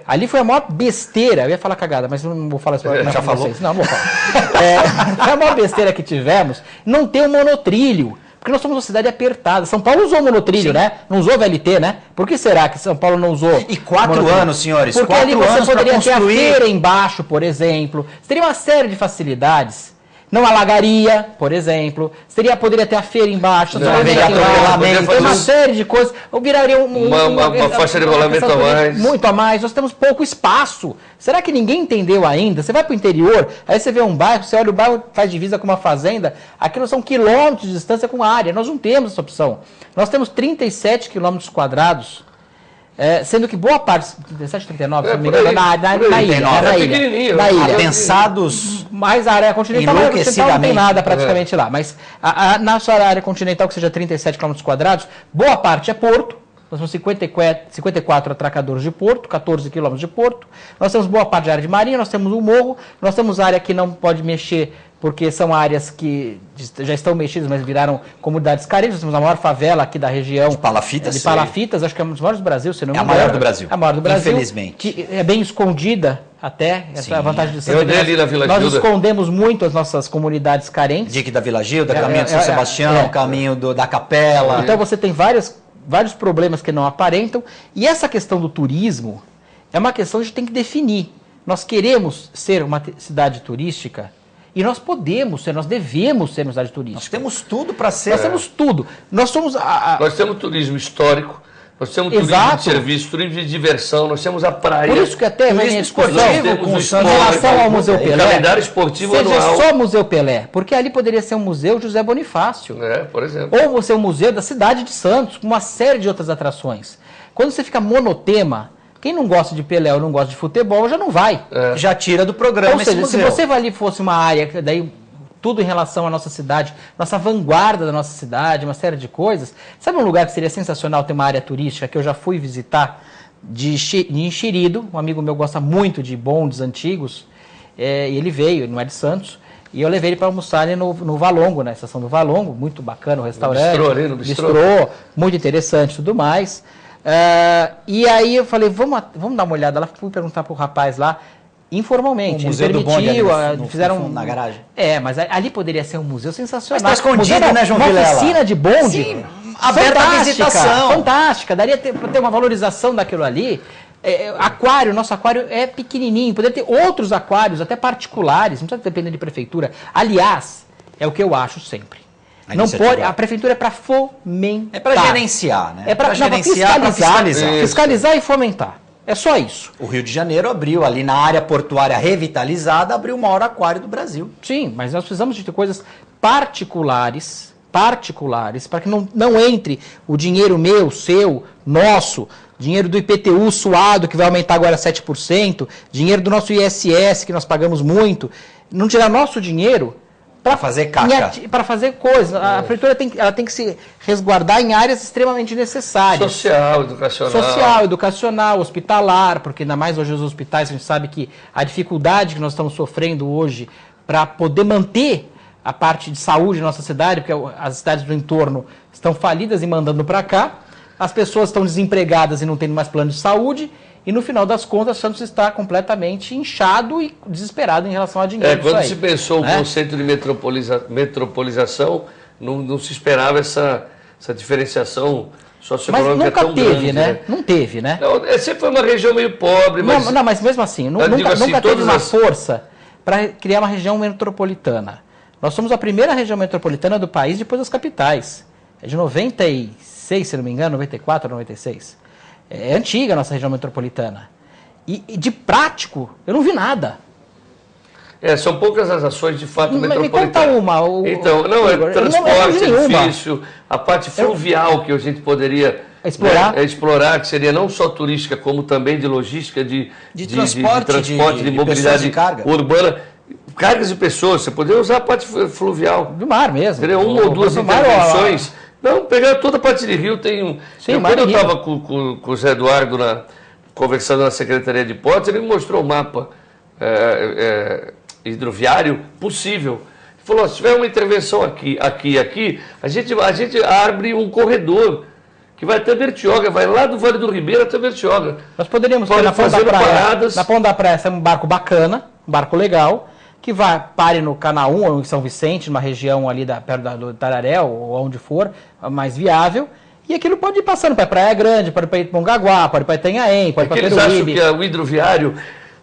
Ali foi a maior besteira. Eu ia falar cagada, mas não vou falar isso para vocês. Não vou falar. Foi a maior besteira que tivemos não ter um monotrilho. Porque nós somos uma cidade apertada. São Paulo usou monotrilho, né? Não usou VLT, né? Por que será que São Paulo não usou? E 4 anos, senhores. Porque ali você poderia ter a feira embaixo, por exemplo. Você teria uma série de facilidades. Não alagaria, por exemplo. Poderia ter a feira embaixo. Tem uma série de coisas. Ou viraria uma faixa de rolamento a mais. Muito a mais. Nós temos pouco espaço. Será que ninguém entendeu ainda? Você vai para o interior, aí você vê um bairro, você olha o bairro, faz divisa com uma fazenda. Aquilo são quilômetros de distância com a área. Nós não temos essa opção. Nós temos 37 quilômetros quadrados. Sendo que boa parte, 37, 39, se não me engano, na ilha. Pensados mais a área continental, não tem nada praticamente lá. Mas na sua área continental, que seja 37 km quadrados, boa parte é porto. Nós temos 54 atracadores de porto, 14 quilômetros de porto. Nós temos boa parte de área de marinha, nós temos um morro, nós temos área que não pode mexer, porque são áreas que já estão mexidas, mas viraram comunidades carentes. Nós temos a maior favela aqui da região. De Palafitas. Acho que é uma das maiores do Brasil, se não me engano. É a maior do Brasil. É a maior do Brasil. Infelizmente. Que é bem escondida até, essa é a vantagem de ser. Eu andei ali na Vila Gilda. Nós escondemos muito as nossas comunidades carentes. Dique da Vila Gilda, caminho de São Sebastião, caminho da Capela. Então você tem vários problemas que não aparentam. E essa questão do turismo é uma questão que a gente tem que definir. Nós queremos ser uma cidade turística. E nós podemos ser, nós devemos ser uma cidade turística. Nós temos tudo para ser. Nós temos tudo. Nós somos Nós temos turismo histórico, nós temos turismo de serviço, turismo de diversão, nós temos a praia. Por isso que até turismo esportivo, com relação ao Museu Pelé, calendário esportivo seja anual. só Museu Pelé, porque ali poderia ser um Museu José Bonifácio. Por exemplo. Ou você um museu da cidade de Santos, com uma série de outras atrações. Quando você fica monotema, quem não gosta de Pelé ou não gosta de futebol já não vai. Já tira do programa. Ou seja, se você ali fosse uma área, daí tudo em relação à nossa cidade, nossa vanguarda da nossa cidade, uma série de coisas. Sabe um lugar que seria sensacional ter uma área turística que eu já fui visitar de Enxerido? Um amigo meu gosta muito de bondes antigos. E ele veio, ele não é de Santos. E eu levei ele para almoçar ali no Valongo, na estação do Valongo. Muito bacana o restaurante. No bistrô. Muito interessante e tudo mais. E aí eu falei, vamos dar uma olhada lá. Fui perguntar para o rapaz lá, informalmente. O museu ele permitiu, do bonde, fizeram na garagem. Mas ali poderia ser um museu sensacional. Mas está escondido, né, João Vilela? Uma oficina de bonde. Sim, aberta à visitação. Fantástica. Daria para ter uma valorização daquilo ali. Aquário, nosso aquário é pequenininho. Poderia ter outros aquários, até particulares. Não precisa depender de prefeitura. Aliás, é o que eu acho sempre. Não pode, a prefeitura é para fomentar. É para gerenciar, né? É para gerenciar, para fiscalizar. Fiscalizar e fomentar. É só isso. O Rio de Janeiro abriu ali na área portuária revitalizada, abriu o maior aquário do Brasil. Sim, mas nós precisamos de ter coisas particulares, para que não entre o dinheiro meu, seu, nosso, dinheiro do IPTU suado, que vai aumentar agora 7%, dinheiro do nosso ISS, que nós pagamos muito, não tirar nosso dinheiro para fazer caca. Para fazer coisas. A prefeitura tem que se resguardar em áreas extremamente necessárias. Social, educacional, hospitalar, porque ainda mais hoje os hospitais, a gente sabe que a dificuldade que nós estamos sofrendo hoje para poder manter a parte de saúde da nossa cidade, porque as cidades do entorno estão falidas e mandando para cá, as pessoas estão desempregadas e não tendo mais plano de saúde, e no final das contas, Santos está completamente inchado e desesperado em relação a dinheiro. Quando se pensou o conceito de metropolização, não se esperava essa diferenciação socioeconômica tão grande. Não teve, né? Não, sempre foi uma região meio pobre. Mas mesmo assim, nunca teve uma força para criar uma região metropolitana. Nós somos a primeira região metropolitana do país depois das capitais. É de 96, se não me engano, 94, 96. É antiga a nossa região metropolitana. E de prático, eu não vi nada. São poucas as ações de fato metropolitanas. Me conta uma. Então, transporte, edifício, a parte fluvial que a gente poderia explorar, que seria não só turística, como também de logística, de transporte, de mobilidade urbana. Cargas de pessoas, você poderia usar a parte fluvial. Do mar mesmo. Teria uma ou duas intervenções. Não, pegar toda a parte de rio, tem quando eu estava com o Zé Eduardo conversando na Secretaria de Portos, ele me mostrou o mapa hidroviário possível. Ele falou, se tiver uma intervenção aqui, a gente abre um corredor que vai até Bertioga, vai lá do Vale do Ribeira até Bertioga. Nós poderíamos ter na Ponta da Praia um barco bacana, um barco legal, que pare no Canaú ou em São Vicente, numa região ali perto do Tararéu, ou onde for, mais viável. E aquilo pode ir passando para Praia Grande, pode ir para Mongaguá, pode ir para Itanhaém, pode ir para Peruíbe. Eles acham que o hidroviário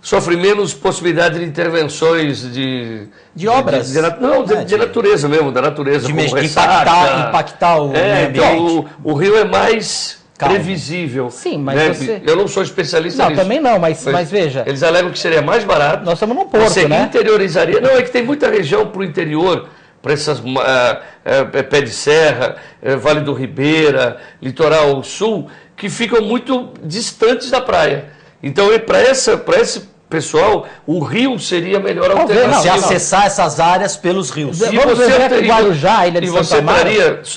sofre menos possibilidade de intervenções de obras? De natureza mesmo, da natureza. De impactar o meio ambiente. Então, o rio é mais previsível. Sim, mas eu não sou especialista nisso. Não, também não, mas veja. Eles alegam que seria mais barato. Nós estamos num porto, você interiorizaria. Não, é que tem muita região para o interior, para essas Pé de Serra, Vale do Ribeira, Litoral Sul, que ficam muito distantes da praia. Então, para esse pessoal, o rio seria a melhor alternativa. Se acessar essas áreas pelos rios. E você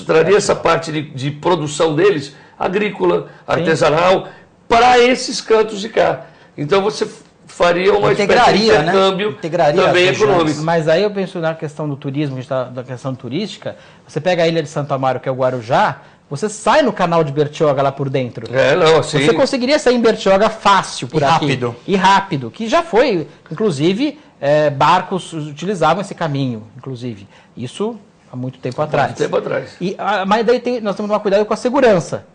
traria essa parte de produção deles, agrícola, artesanal, para esses cantos de cá. Então você faria uma espécie de intercâmbio também econômico. Mas aí eu penso na questão do turismo, da questão turística, você pega a ilha de Santo Amaro, que é o Guarujá, você sai no canal de Bertioga lá por dentro. Você conseguiria sair em Bertioga fácil por aqui. E rápido. Que já foi, inclusive, barcos utilizavam esse caminho, inclusive. Isso há muito tempo atrás. Mas daí nós temos que tomar cuidado com a segurança.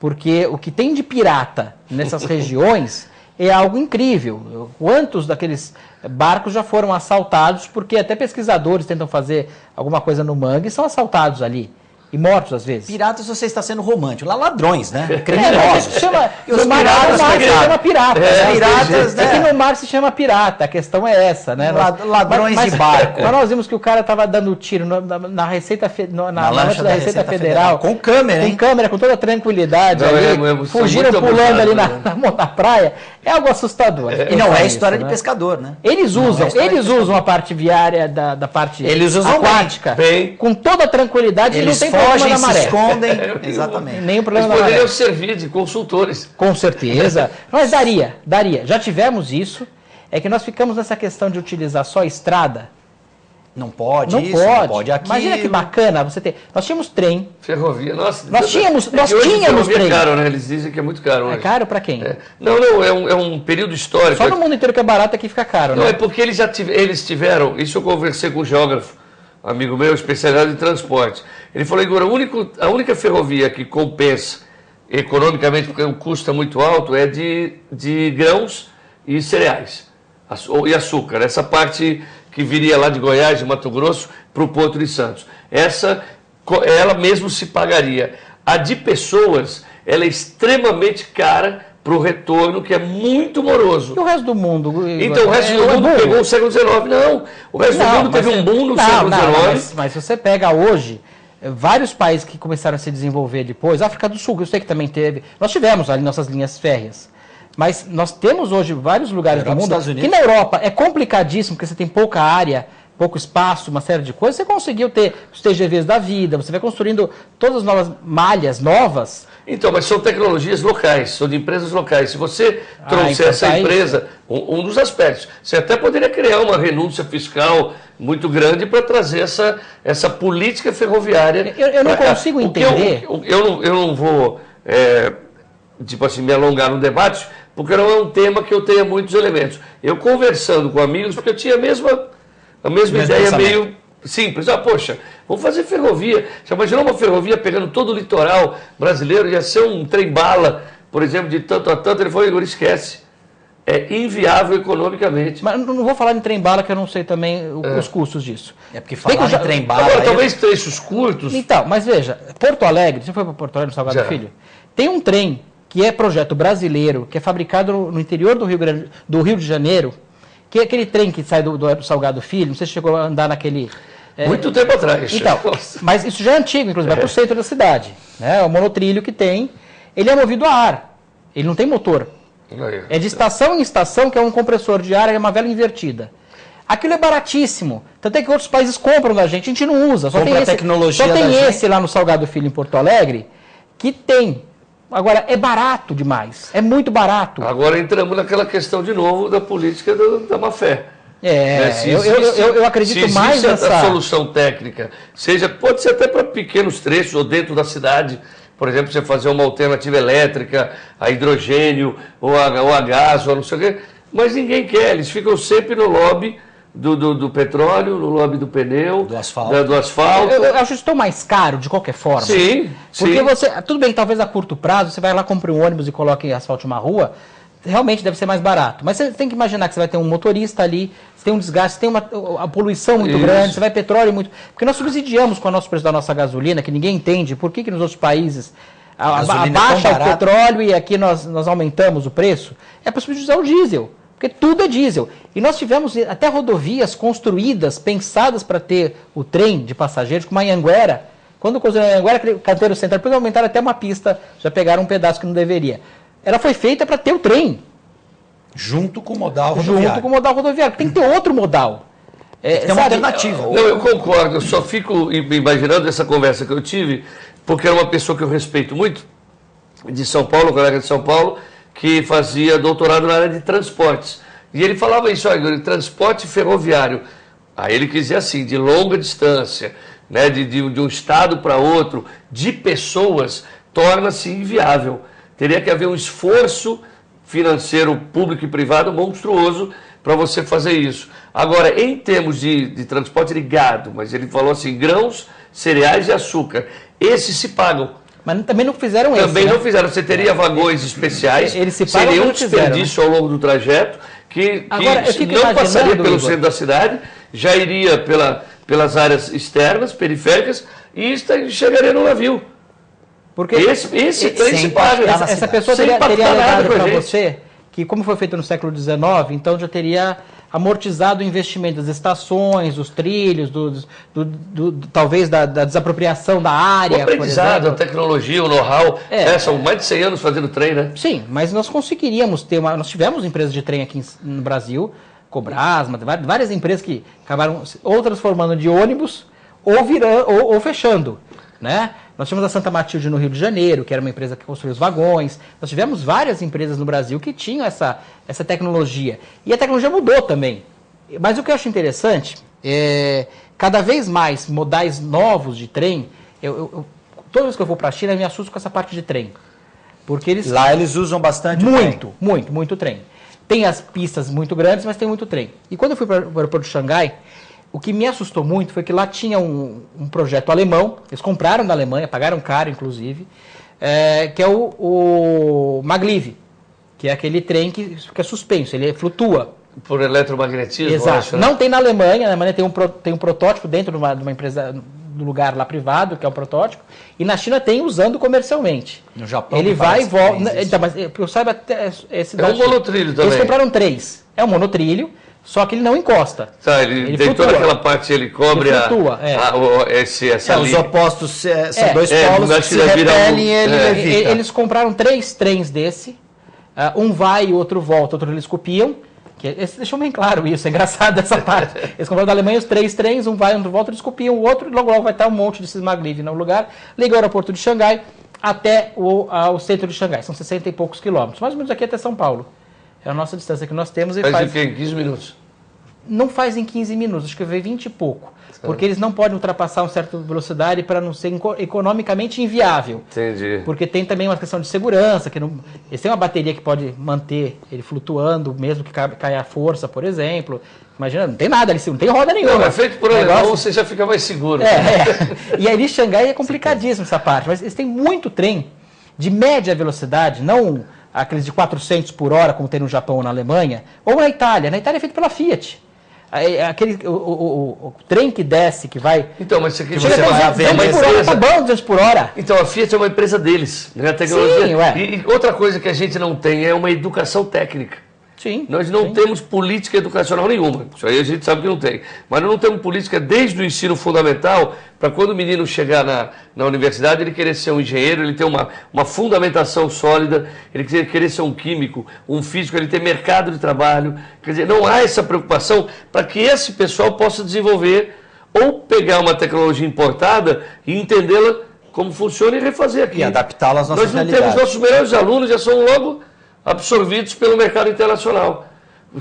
Porque o que tem de pirata nessas regiões é algo incrível. Quantos daqueles barcos já foram assaltados, porque até pesquisadores tentam fazer alguma coisa no mangue e são assaltados ali. E mortos, às vezes. Piratas, você está sendo romântico. Lá, ladrões, né? Criminosos. No mar se chama pirata. Piratas, né? Aqui no mar se chama pirata. A questão é essa, né? Ladrões de barco. Mas nós vimos que o cara estava dando tiro na Receita na lancha da Receita Federal. Com câmera, hein? Com câmera, com toda a tranquilidade. Fugiram pulando ali na praia. É algo assustador. E não é história de pescador, né? Eles usam a parte viária da parte aquática com toda a tranquilidade. Eles fogem, se escondem. Exatamente. Nem o problema da maré. Poderiam servir de consultores. Com certeza. Mas daria. Já tivemos isso. É que nós ficamos nessa questão de utilizar só a estrada. Não pode não pode aqui. Imagina que bacana você ter. Nós tínhamos trem. Ferrovia, nossa. Nós tínhamos trem. É caro, né? Eles dizem que é muito caro hoje. É caro para quem? Não, é um período histórico. Só no mundo inteiro que é barato aqui fica caro, né? Não, é porque eles tiveram, isso eu conversei com um geógrafo, amigo meu, especializado em transporte. Ele falou, Igor, a única ferrovia que compensa economicamente, porque o custo é muito alto, é de grãos e cereais e açúcar. Essa parte que viria lá de Goiás, de Mato Grosso, para o Porto de Santos. Ela mesmo se pagaria. A de pessoas, ela é extremamente cara para o retorno, que é muito moroso. E o resto do mundo? Então, o resto do mundo pegou o século XIX. Não, o resto do mundo teve um boom no século XIX. Mas se você pega hoje, vários países que começaram a se desenvolver depois, África do Sul, que eu sei que também teve, nós tivemos ali nossas linhas férreas. Mas nós temos hoje vários lugares do mundo que na Europa é complicadíssimo, porque você tem pouca área, pouco espaço, uma série de coisas. Você conseguiu ter os TGVs da vida, você vai construindo todas as novas malhas novas. Então, mas são tecnologias locais, são de empresas locais. Se você trouxer essa empresa, um dos aspectos, você até poderia criar uma renúncia fiscal muito grande para trazer essa política ferroviária. Eu não consigo entender. Eu não vou me alongar no debate, porque não é um tema que eu tenha muitos elementos. Eu conversando com amigos, porque eu tinha a mesma ideia meio simples. Poxa, vamos fazer ferrovia. Você imaginou uma ferrovia pegando todo o litoral brasileiro? Ia ser um trem-bala, por exemplo, de tanto a tanto. Ele falou, Igor, esquece. é inviável economicamente. Mas não vou falar em trem-bala, que eu não sei também os custos disso. É porque falar em trem-bala... Agora, talvez trechos curtos... Então, mas veja, Porto Alegre, você foi para Porto Alegre, no Salgado Filho? Tem um trem que é projeto brasileiro, que é fabricado no interior do Rio de Janeiro, que é aquele trem que sai do Salgado Filho, não sei se chegou a andar naquele... Muito tempo atrás. Então, mas isso já é antigo, inclusive, vai para o centro da cidade. Né? É o monotrilho que tem, ele é movido a ar, ele não tem motor. É de estação em estação, que é um compressor de ar, é uma vela invertida. Aquilo é baratíssimo. Tanto é que outros países compram da gente, a gente não usa. Só tem esse, tecnologia só tem da esse lá no Salgado Filho, em Porto Alegre, que tem. Agora, é barato demais. É muito barato. Agora entramos naquela questão de novo da política da má-fé. Eu acredito mais nessa... a solução técnica, pode ser até para pequenos trechos ou dentro da cidade, por exemplo, você fazer uma alternativa elétrica, a hidrogênio, ou a gás, ou não sei o quê, mas ninguém quer, eles ficam sempre no lobby do petróleo, no lobby do pneu, do asfalto. Eu acho isso tão mais caro, de qualquer forma. Sim, porque tudo bem, talvez a curto prazo, você vai lá, compra um ônibus e coloca em asfalto uma rua, realmente deve ser mais barato. Mas você tem que imaginar que você vai ter um motorista ali, você tem um desgaste, você tem a poluição muito grande, você vai petróleo muito... Porque nós subsidiamos com o nosso preço da nossa gasolina, que ninguém entende por que nos outros países abaixa o petróleo e aqui nós aumentamos o preço. É para subsidiar o diesel, porque tudo é diesel. E nós tivemos até rodovias construídas, pensadas para ter o trem de passageiros, como a Anhanguera. Quando construíram a Anhanguera, aquele canteiro central, depois aumentaram até uma pista, já pegaram um pedaço que não deveria. Ela foi feita para ter o trem. Junto com o modal rodoviário. Junto com o modal rodoviário. Tem que ter outro modal. Tem uma alternativa. Não, eu concordo. Eu só fico imaginando essa conversa que eu tive, porque era uma pessoa que eu respeito muito, de São Paulo, colega de São Paulo, que fazia doutorado na área de transportes. E ele falava isso, olha, transporte ferroviário. Aí ele quis dizer assim, de longa distância, né, de um estado para outro, de pessoas, torna-se inviável. Teria que haver um esforço financeiro público e privado monstruoso para você fazer isso. Agora, em termos de transporte de gado, mas ele falou assim, grãos, cereais e açúcar, esses se pagam. Mas também não fizeram isso. Também não fizeram. Você teria vagões especiais, seria um desperdício ao longo do trajeto, que agora, não passaria pelo centro da cidade, já iria pelas áreas externas, periféricas, e chegaria no navio. Porque esse trem se paga. Essa pessoa teria alegado para você que, como foi feito no século XIX, então já teria amortizado o investimento das estações, dos trilhos, talvez da desapropriação da área. O aprendizado, a tecnologia, o know-how. São mais de 100 anos fazendo trem, né? Sim, mas nós conseguiríamos ter nós tivemos empresas de trem aqui no Brasil, Cobrasma, várias empresas que acabaram ou transformando de ônibus ou fechando, né? Nós tivemos a Santa Matilde no Rio de Janeiro, que era uma empresa que construiu os vagões. Nós tivemos várias empresas no Brasil que tinham essa tecnologia. E a tecnologia mudou também. Mas o que eu acho interessante é, cada vez mais modais novos de trem, toda vez que eu vou para a China, eu me assusto com essa parte de trem. Porque lá eles usam bastante muito trem. Tem as pistas muito grandes, mas tem muito trem. E quando eu fui para o aeroporto de Xangai, o que me assustou muito foi que lá tinha um projeto alemão, eles compraram da Alemanha, pagaram caro, inclusive, que é o Maglev, que é aquele trem que fica suspenso, ele flutua. Por eletromagnetismo, exato. acho, né? Não tem na Alemanha, na Alemanha tem um protótipo dentro de uma empresa, do lugar lá privado, que é um protótipo, e na China tem usando comercialmente. No Japão ele vai e volta. Então, mas eu saiba até esse é um monotrilho também. Eles compraram 3. É um monotrilho. Só que ele não encosta. Tá, ele deitou naquela parte, ele cobre os opostos são dois polos que se repelem e ele levita. Eles compraram 3 trens desse, um vai e outro volta, outro eles copiam. Deixou bem claro isso, é engraçado essa parte. Eles compraram da Alemanha os 3 trens, um vai, outro volta, eles copiam o outro, e logo vai estar um monte desses Maglev no lugar. Liga o aeroporto de Xangai até o centro de Xangai, são 60 e poucos quilômetros, mais ou menos aqui até São Paulo. É a nossa distância que nós temos. Faz o quê? Em 15 minutos? Não faz em 15 minutos, acho que eu vi 20 e pouco. Porque eles não podem ultrapassar uma certa velocidade para não ser economicamente inviável. Entendi. Porque tem também uma questão de segurança, que eles têm uma bateria que pode manter ele flutuando, mesmo que caia a força, por exemplo. Imagina, não tem nada ali, não tem roda nenhuma. Não, é feito por alemão, você já fica mais seguro. E aí Xangai é complicadíssimo essa parte, mas eles têm muito trem de média velocidade, não aqueles de 400 por hora, como tem no Japão ou na Alemanha, ou na Itália. Na Itália é feito pela Fiat. O trem que desce, que vai... Então, mas isso aqui chega até 200 por hora, tá bom, 200 por hora. Então, a Fiat é uma empresa deles, né? A tecnologia. Sim, ué. E outra coisa que a gente não tem é uma educação técnica. Sim. Nós não temos política educacional nenhuma. Isso aí a gente sabe que não tem. Mas nós não temos política desde o ensino fundamental para quando o menino chegar na universidade, ele querer ser um engenheiro, ele ter uma fundamentação sólida, ele querer ser um químico, um físico, ele ter mercado de trabalho. Quer dizer, não há essa preocupação para que esse pessoal possa desenvolver ou pegar uma tecnologia importada e entendê-la como funciona e refazer aqui. E adaptá-la às nossas realidades. Nós não temos, nossos melhores alunos já são logo absorvidos pelo mercado internacional.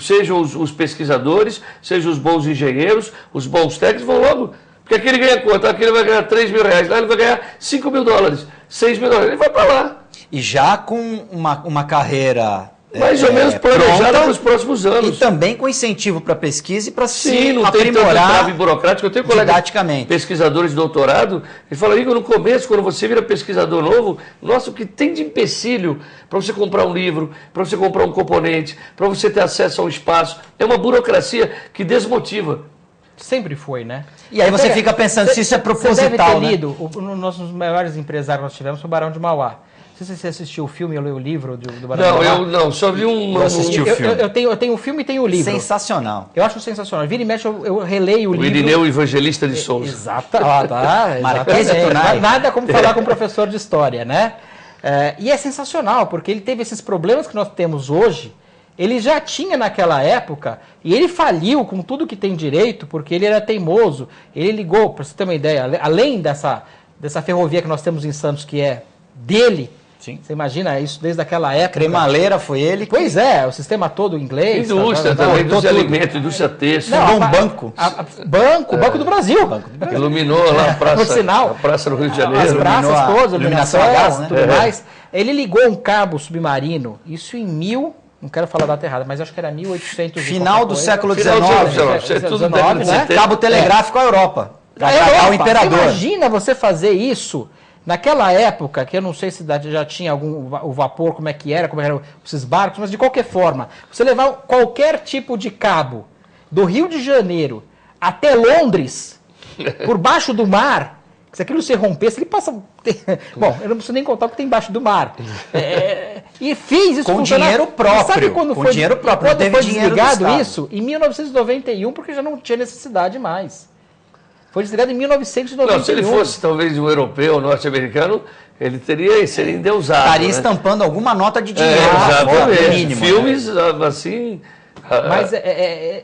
Sejam os pesquisadores, sejam os bons engenheiros, os bons técnicos, vão logo. Porque aqui ele ganha quanto? Aqui ele vai ganhar 3 mil reais, lá ele vai ganhar 5 mil dólares, 6 mil dólares, ele vai para lá. E já com uma carreira mais ou menos planejada para os próximos anos. E também com incentivo para pesquisa e para se não tem tanto trave burocrático. Eu tenho colegas pesquisadores de doutorado, ele fala, Igor, no começo, quando você vira pesquisador novo, nossa, o que tem de empecilho para você comprar um livro, para você comprar um componente, para você ter acesso a um espaço, é uma burocracia que desmotiva. Sempre foi, né? E aí você fica pensando se isso é proposital, você deve ter né? lido, um dos nossos maiores empresários que nós tivemos foi o Barão de Mauá. Não sei se você assistiu o filme ou leu o livro do Barão de Mauá. Eu não, só vi Eu assisti o filme. Eu tenho o filme e tenho o livro. Sensacional. Eu acho sensacional. Vira e mexe, eu releio o livro. O Irineu Evangelista de Souza. Exato. Exatamente. Nada como falar com um professor de história, né? E é sensacional, porque ele teve esses problemas que nós temos hoje, ele já tinha naquela época, e ele faliu com tudo que tem direito, porque ele era teimoso. Ele ligou, para você ter uma ideia, além dessa ferrovia que nós temos em Santos, que é dele. Sim. Você imagina isso desde aquela época. Cremaleira foi ele. Pois é, o sistema todo inglês. Indústria também, indústria de alimentos, indústria têxtil. Não, banco. Banco do Brasil. Iluminou lá a praça, sinal, a praça no Rio de Janeiro. As praças todas, iluminação a gás, né? Tudo mais. Ele ligou um cabo submarino, isso em não quero falar a data errada, mas acho que era 1800. Final do século XIX. Né? Cabo telegráfico à Europa. Para o imperador. Imagina você fazer isso. Naquela época, que eu não sei se já tinha o vapor, como eram esses barcos, mas de qualquer forma, você levar qualquer tipo de cabo do Rio de Janeiro até Londres, por baixo do mar, se aquilo se rompesse, ele passa... Bom, eu não preciso nem contar o que tem embaixo do mar. E fez isso com dinheiro próprio. Sabe quando foi desligado isso? Em 1991, porque já não tinha necessidade mais. Foi desligado em 1991. Não, se ele fosse talvez um europeu, norte-americano, ele seria endeusado. Estaria estampando alguma nota de dinheiro. Exatamente. Mínimo, filmes, assim... Mas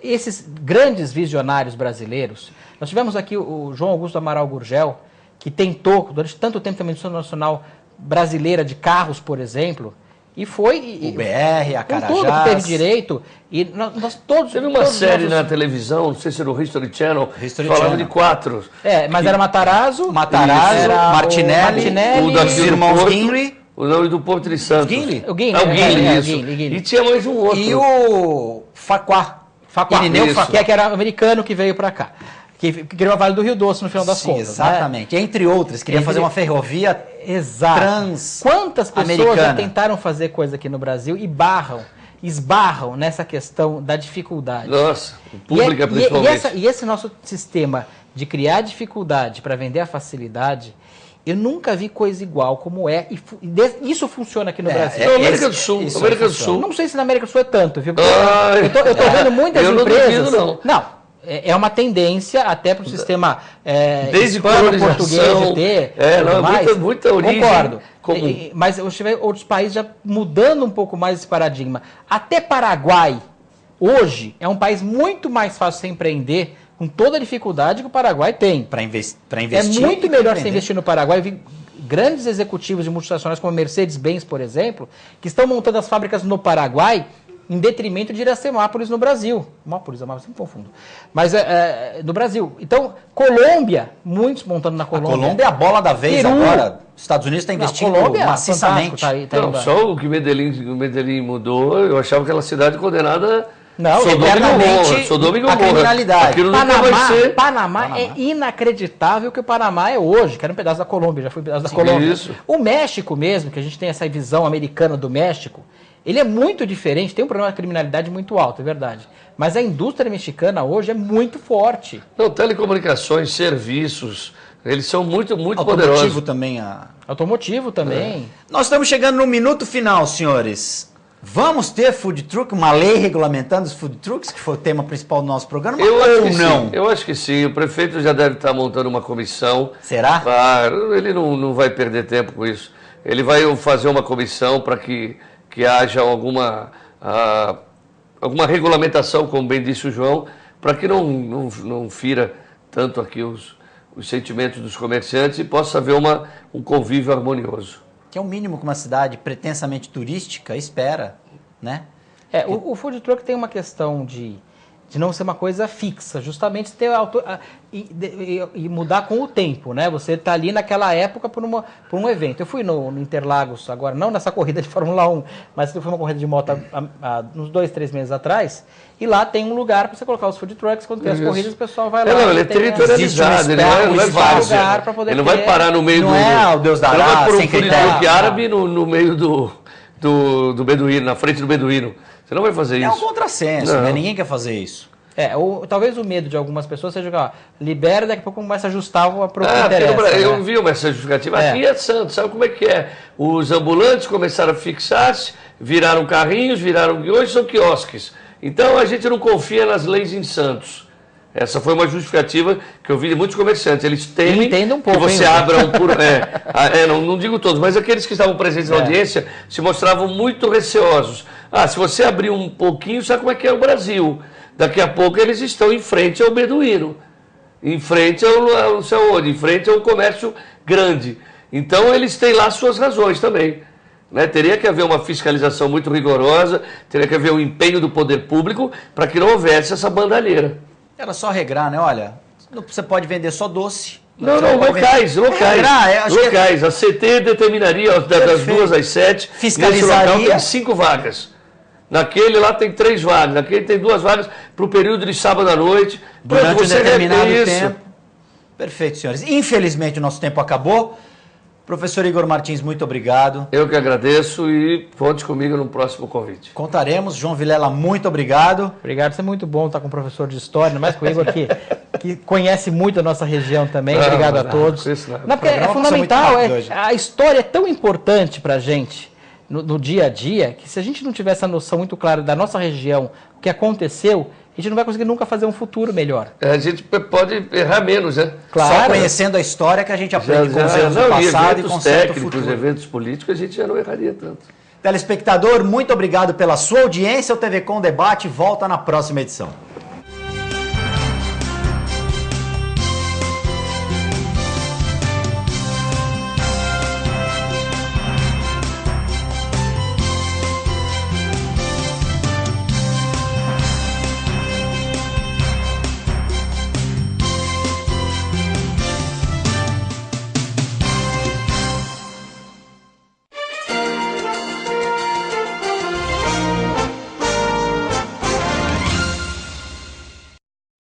esses grandes visionários brasileiros, nós tivemos aqui o João Augusto Amaral Gurgel, que tentou, durante tanto tempo, também a Indústria Nacional Brasileira de Carros, por exemplo, e foi... O BR, a Carajás... tudo que teve direito. E nós todos... Teve uma série na televisão, não sei se era o History Channel, falando de 4. Mas era Matarazzo, Martinelli, o dos irmãos Guinle. O nome do Porto de Santos. Guinle? O Guinle, Guinle. E tinha mais um outro. E o Faquá. Irineu Faquá, que era americano que veio para cá. Que criou a Vale do Rio Doce, no final das contas. Exatamente. Né? Entre outras, queria fazer uma ferrovia Quantas pessoas já tentaram fazer coisa aqui no Brasil e esbarram nessa questão da dificuldade. Nossa, pública principalmente. E esse nosso sistema de criar dificuldade para vender a facilidade, eu nunca vi coisa igual como é. E isso funciona aqui no Brasil. América do Sul. América do Sul. Não sei se na América do Sul é tanto, viu? Eu tô vendo muitas empresas. Não. É uma tendência até para o sistema desde hispano-português de ter. Muita origem. Concordo. Mas eu tive outros países já mudando um pouco mais esse paradigma. Até Paraguai, hoje, é um país muito mais fácil de se empreender, com toda a dificuldade que o Paraguai tem. Para investir. É muito melhor você investir no Paraguai. Eu vi grandes executivos de multinacionais como a Mercedes-Benz, por exemplo, que estão montando as fábricas no Paraguai em detrimento de Iracemápolis no Brasil. Amápolis, sempre confundo. Mas do Brasil. Então, Colômbia, muitos montando na Colômbia. A Colômbia é a bola da vez Peru. Agora. Os Estados Unidos está investindo maciçamente. Só o que Medellín mudou, eu achava aquela cidade condenada Não, eternamente a criminalidade. Aquilo nunca vai ser. Panamá é inacreditável que o Panamá é hoje, que era um pedaço da Colômbia, já fui um pedaço da Colômbia. Isso. O México mesmo, que a gente tem essa visão americana do México, ele é muito diferente, tem um problema de criminalidade muito alto, é verdade. Mas a indústria mexicana hoje é muito forte. Não, telecomunicações, serviços, eles são muito Automotivo poderosos. Automotivo também. Nós estamos chegando no minuto final, senhores. Vamos ter food truck, uma lei regulamentando os food trucks, que foi o tema principal do nosso programa, Eu acho ou que não? Sim, eu acho que sim. O prefeito já deve estar montando uma comissão. Será? Claro, ele não vai perder tempo com isso. Ele vai fazer uma comissão para que haja alguma regulamentação, como bem disse o João, para que não fira tanto aqui os sentimentos dos comerciantes e possa haver um convívio harmonioso. Que é o mínimo que uma cidade pretensamente turística espera, né? O food truck tem uma questão de não ser uma coisa fixa, justamente ter e mudar com o tempo, né? Você está ali naquela época por um evento. Eu fui no Interlagos agora, não nessa corrida de Fórmula 1, mas eu fui uma corrida de moto há uns 2, 3 meses atrás, e lá tem um lugar para você colocar os food trucks, quando tem as corridas o pessoal vai lá. Não, ele é territorializado, ele não é várzea. Ele não vai parar no meio não é o Deus dará, ele não vai por um sem food critério. truck árabe no meio do beduíno, na frente do beduíno. Você não vai fazer isso. É um contrassenso, né? Ninguém quer fazer isso. Talvez o medo de algumas pessoas seja que libera, daqui a pouco começa a ajustar para o que interessa. Eu vi essa justificativa. Aqui é Santos, sabe como é que é? Os ambulantes começaram a fixar-se, viraram carrinhos, hoje são quiosques. Então a gente não confia nas leis em Santos. Essa foi uma justificativa que eu vi de muitos comerciantes. Eles temem que você abra não digo todos, mas aqueles que estavam presentes na audiência se mostravam muito receosos. Se você abrir um pouquinho, sabe como é que é o Brasil? Daqui a pouco eles estão em frente ao beduíno, em frente em frente ao comércio grande. Então eles têm lá suas razões também. Né? Teria que haver uma fiscalização muito rigorosa, teria que haver um empenho do poder público para que não houvesse essa bandalheira. Era só regrar, né? Olha, você pode vender só doce. Não, locais. A CT determinaria das 2 às 7, fiscalizaria. Nesse local tem 5 vagas. Naquele lá tem 3 vagas, naquele tem 2 vagas para o período de sábado à noite. Durante um determinado tempo. Perfeito, senhores. Infelizmente o nosso tempo acabou. Professor Igor Martins, muito obrigado. Eu que agradeço e conte comigo no próximo convite. Contaremos. João Vilela, muito obrigado. Obrigado, isso é muito bom estar com o professor de História, ainda mais com o Igor que conhece muito a nossa região também. Obrigado a todos. Porque é fundamental, a história é tão importante para a gente no dia a dia, que se a gente não tiver essa noção muito clara da nossa região, o que aconteceu, a gente não vai conseguir nunca fazer um futuro melhor. A gente pode errar menos, né? Claro. Só conhecendo a história que a gente aprende com os erros do passado e conserta o futuro. Os eventos políticos, a gente já não erraria tanto. Telespectador, muito obrigado pela sua audiência. O TV Com Debate volta na próxima edição.